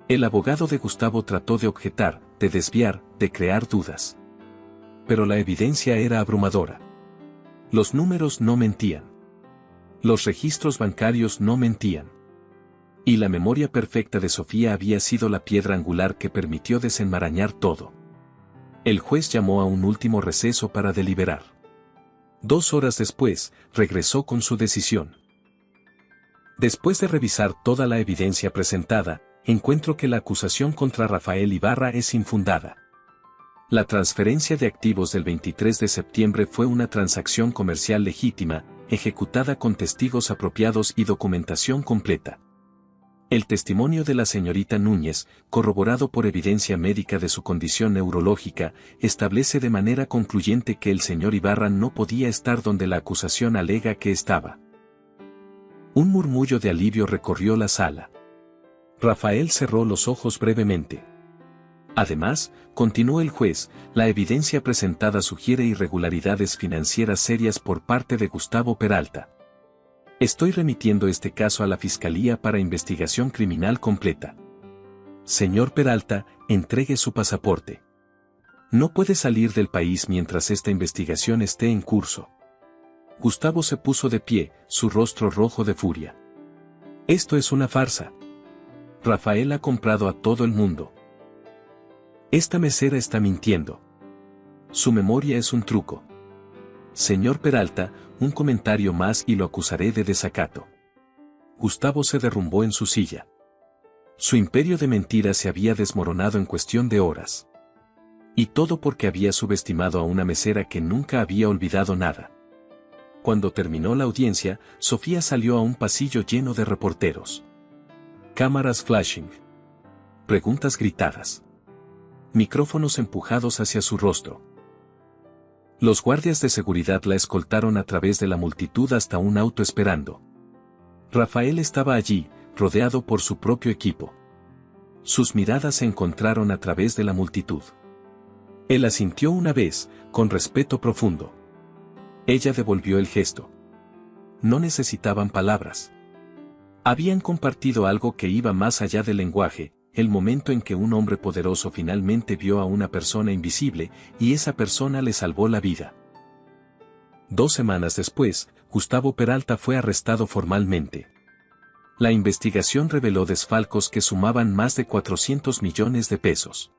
El abogado de Gustavo trató de objetar, de desviar, de crear dudas. Pero la evidencia era abrumadora. Los números no mentían. Los registros bancarios no mentían. Y la memoria perfecta de Sofía había sido la piedra angular que permitió desenmarañar todo. El juez llamó a un último receso para deliberar. 2 horas después, regresó con su decisión. Después de revisar toda la evidencia presentada, encuentro que la acusación contra Rafael Ibarra es infundada. La transferencia de activos del 23 de septiembre fue una transacción comercial legítima, ejecutada con testigos apropiados y documentación completa. El testimonio de la señorita Núñez, corroborado por evidencia médica de su condición neurológica, establece de manera concluyente que el señor Ibarra no podía estar donde la acusación alega que estaba. Un murmullo de alivio recorrió la sala. Rafael cerró los ojos brevemente. Además, continuó el juez, la evidencia presentada sugiere irregularidades financieras serias por parte de Gustavo Peralta. Estoy remitiendo este caso a la Fiscalía para investigación criminal completa. Señor Peralta, entregue su pasaporte. No puede salir del país mientras esta investigación esté en curso. Gustavo se puso de pie, su rostro rojo de furia. Esto es una farsa. Rafael ha comprado a todo el mundo. Esta mesera está mintiendo. Su memoria es un truco. Señor Peralta, un comentario más y lo acusaré de desacato. Gustavo se derrumbó en su silla. Su imperio de mentiras se había desmoronado en cuestión de horas. Y todo porque había subestimado a una mesera que nunca había olvidado nada. Cuando terminó la audiencia, Sofía salió a un pasillo lleno de reporteros. Cámaras flashing. Preguntas gritadas. Micrófonos empujados hacia su rostro. Los guardias de seguridad la escoltaron a través de la multitud hasta un auto esperando. Rafael estaba allí, rodeado por su propio equipo. Sus miradas se encontraron a través de la multitud. Él asintió una vez, con respeto profundo. Ella devolvió el gesto. No necesitaban palabras. Habían compartido algo que iba más allá del lenguaje, el momento en que un hombre poderoso finalmente vio a una persona invisible, y esa persona le salvó la vida. 2 semanas después, Gustavo Peralta fue arrestado formalmente. La investigación reveló desfalcos que sumaban más de 400 millones de pesos.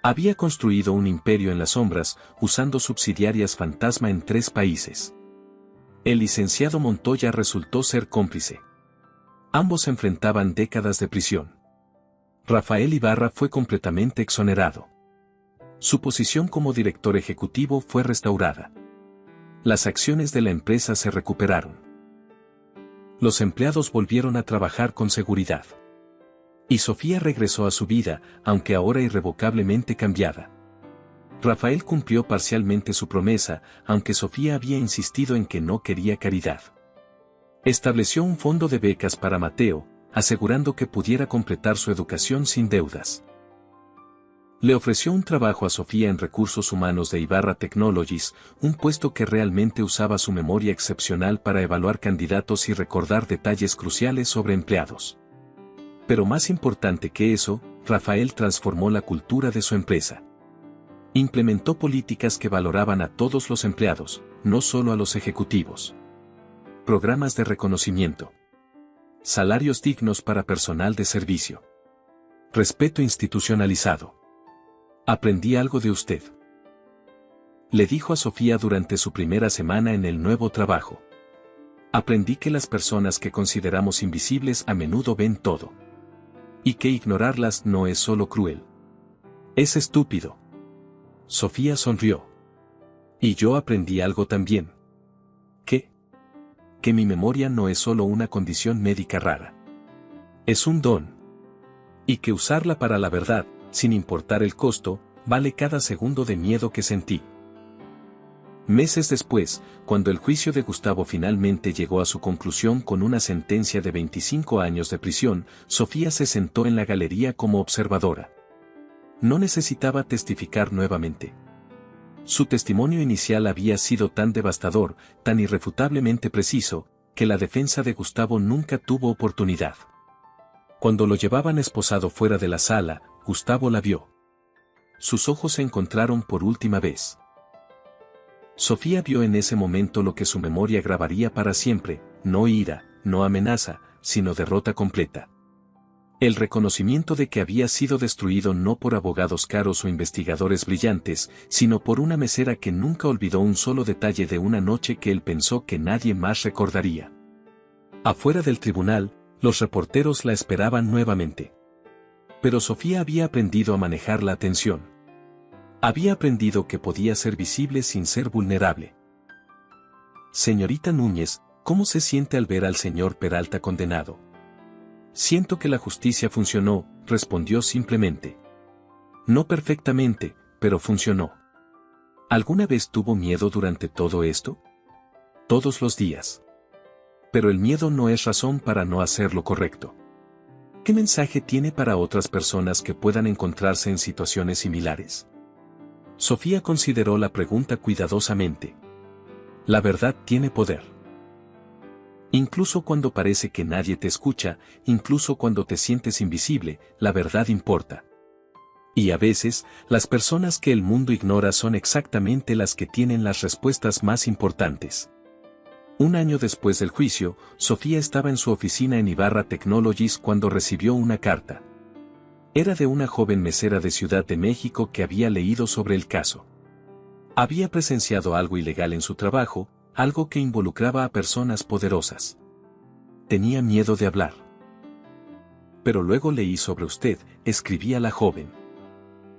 Había construido un imperio en las sombras, usando subsidiarias fantasma en 3 países. El licenciado Montoya resultó ser cómplice. Ambos enfrentaban décadas de prisión. Rafael Ibarra fue completamente exonerado. Su posición como director ejecutivo fue restaurada. Las acciones de la empresa se recuperaron. Los empleados volvieron a trabajar con seguridad. Y Sofía regresó a su vida, aunque ahora irrevocablemente cambiada. Rafael cumplió parcialmente su promesa, aunque Sofía había insistido en que no quería caridad. Estableció un fondo de becas para Mateo, asegurando que pudiera completar su educación sin deudas. Le ofreció un trabajo a Sofía en Recursos Humanos de Ibarra Technologies, un puesto que realmente usaba su memoria excepcional para evaluar candidatos y recordar detalles cruciales sobre empleados. Pero más importante que eso, Rafael transformó la cultura de su empresa. Implementó políticas que valoraban a todos los empleados, no solo a los ejecutivos. Programas de reconocimiento. Salarios dignos para personal de servicio. Respeto institucionalizado. Aprendí algo de usted. Le dijo a Sofía durante su primera semana en el nuevo trabajo. Aprendí que las personas que consideramos invisibles a menudo ven todo. Y que ignorarlas no es solo cruel. Es estúpido. Sofía sonrió. Y yo aprendí algo también. ¿Qué? Que mi memoria no es solo una condición médica rara. Es un don. Y que usarla para la verdad, sin importar el costo, vale cada segundo de miedo que sentí. Meses después, cuando el juicio de Gustavo finalmente llegó a su conclusión con una sentencia de 25 años de prisión, Sofía se sentó en la galería como observadora. No necesitaba testificar nuevamente. Su testimonio inicial había sido tan devastador, tan irrefutablemente preciso, que la defensa de Gustavo nunca tuvo oportunidad. Cuando lo llevaban esposado fuera de la sala, Gustavo la vio. Sus ojos se encontraron por última vez. Sofía vio en ese momento lo que su memoria grabaría para siempre, no ira, no amenaza, sino derrota completa. El reconocimiento de que había sido destruido no por abogados caros o investigadores brillantes, sino por una mesera que nunca olvidó un solo detalle de una noche que él pensó que nadie más recordaría. Afuera del tribunal, los reporteros la esperaban nuevamente. Pero Sofía había aprendido a manejar la atención. Había aprendido que podía ser visible sin ser vulnerable. Señorita Núñez, ¿cómo se siente al ver al señor Peralta condenado? Siento que la justicia funcionó, respondió simplemente. No perfectamente, pero funcionó. ¿Alguna vez tuvo miedo durante todo esto? Todos los días. Pero el miedo no es razón para no hacer lo correcto. ¿Qué mensaje tiene para otras personas que puedan encontrarse en situaciones similares? Sofía consideró la pregunta cuidadosamente. La verdad tiene poder. Incluso cuando parece que nadie te escucha, incluso cuando te sientes invisible, la verdad importa. Y a veces, las personas que el mundo ignora son exactamente las que tienen las respuestas más importantes. Un año después del juicio, Sofía estaba en su oficina en Ibarra Technologies cuando recibió una carta. Era de una joven mesera de Ciudad de México que había leído sobre el caso. Había presenciado algo ilegal en su trabajo, algo que involucraba a personas poderosas. Tenía miedo de hablar. Pero luego leí sobre usted, escribía la joven.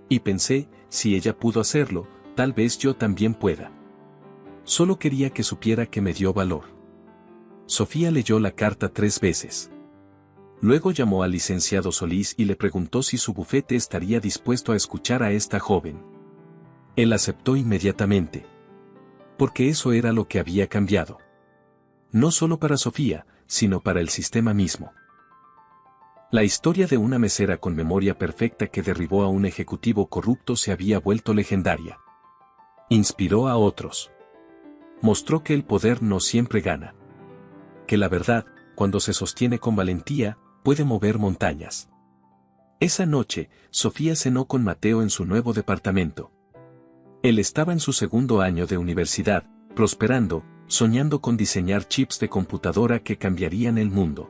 Y pensé, si ella pudo hacerlo, tal vez yo también pueda. Solo quería que supiera que me dio valor. Sofía leyó la carta 3 veces. Luego llamó al licenciado Solís y le preguntó si su bufete estaría dispuesto a escuchar a esta joven. Él aceptó inmediatamente. Porque eso era lo que había cambiado. No solo para Sofía, sino para el sistema mismo. La historia de una mesera con memoria perfecta que derribó a un ejecutivo corrupto se había vuelto legendaria. Inspiró a otros. Mostró que el poder no siempre gana. Que la verdad, cuando se sostiene con valentía, puede mover montañas. Esa noche, Sofía cenó con Mateo en su nuevo departamento. Él estaba en su segundo año de universidad, prosperando, soñando con diseñar chips de computadora que cambiarían el mundo.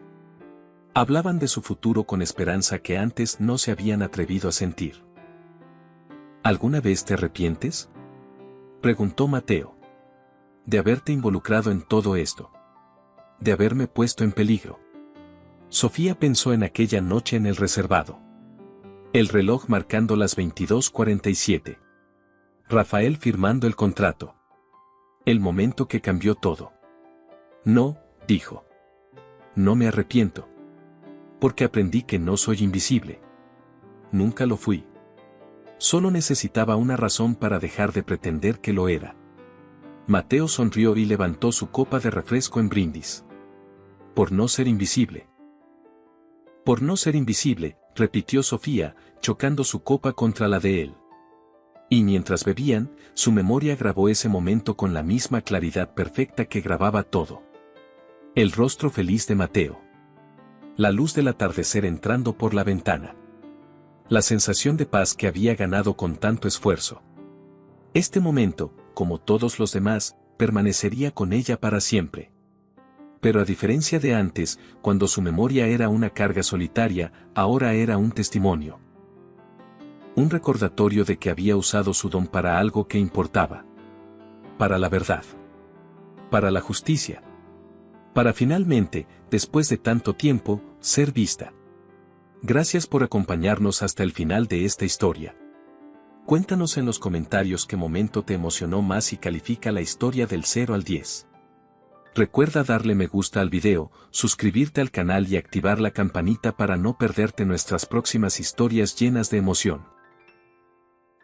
Hablaban de su futuro con esperanza que antes no se habían atrevido a sentir. ¿Alguna vez te arrepientes?, preguntó Mateo. De haberte involucrado en todo esto. De haberme puesto en peligro. Sofía pensó en aquella noche en el reservado. El reloj marcando las 22:47. Rafael firmando el contrato. El momento que cambió todo. No, dijo. No me arrepiento. Porque aprendí que no soy invisible. Nunca lo fui. Solo necesitaba una razón para dejar de pretender que lo era. Mateo sonrió y levantó su copa de refresco en brindis. Por no ser invisible. Por no ser invisible, repitió Sofía, chocando su copa contra la de él. Y mientras bebían, su memoria grabó ese momento con la misma claridad perfecta que grababa todo. El rostro feliz de Mateo. La luz del atardecer entrando por la ventana. La sensación de paz que había ganado con tanto esfuerzo. Este momento, como todos los demás, permanecería con ella para siempre. Pero a diferencia de antes, cuando su memoria era una carga solitaria, ahora era un testimonio. Un recordatorio de que había usado su don para algo que importaba. para la verdad, para la justicia, para finalmente, después de tanto tiempo, ser vista. Gracias por acompañarnos hasta el final de esta historia. Cuéntanos en los comentarios qué momento te emocionó más y califica la historia del 0 al 10. Recuerda darle me gusta al video, suscribirte al canal y activar la campanita para no perderte nuestras próximas historias llenas de emoción.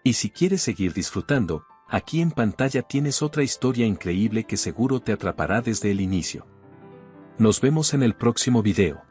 Y si quieres seguir disfrutando, aquí en pantalla tienes otra historia increíble que seguro te atrapará desde el inicio. Nos vemos en el próximo video.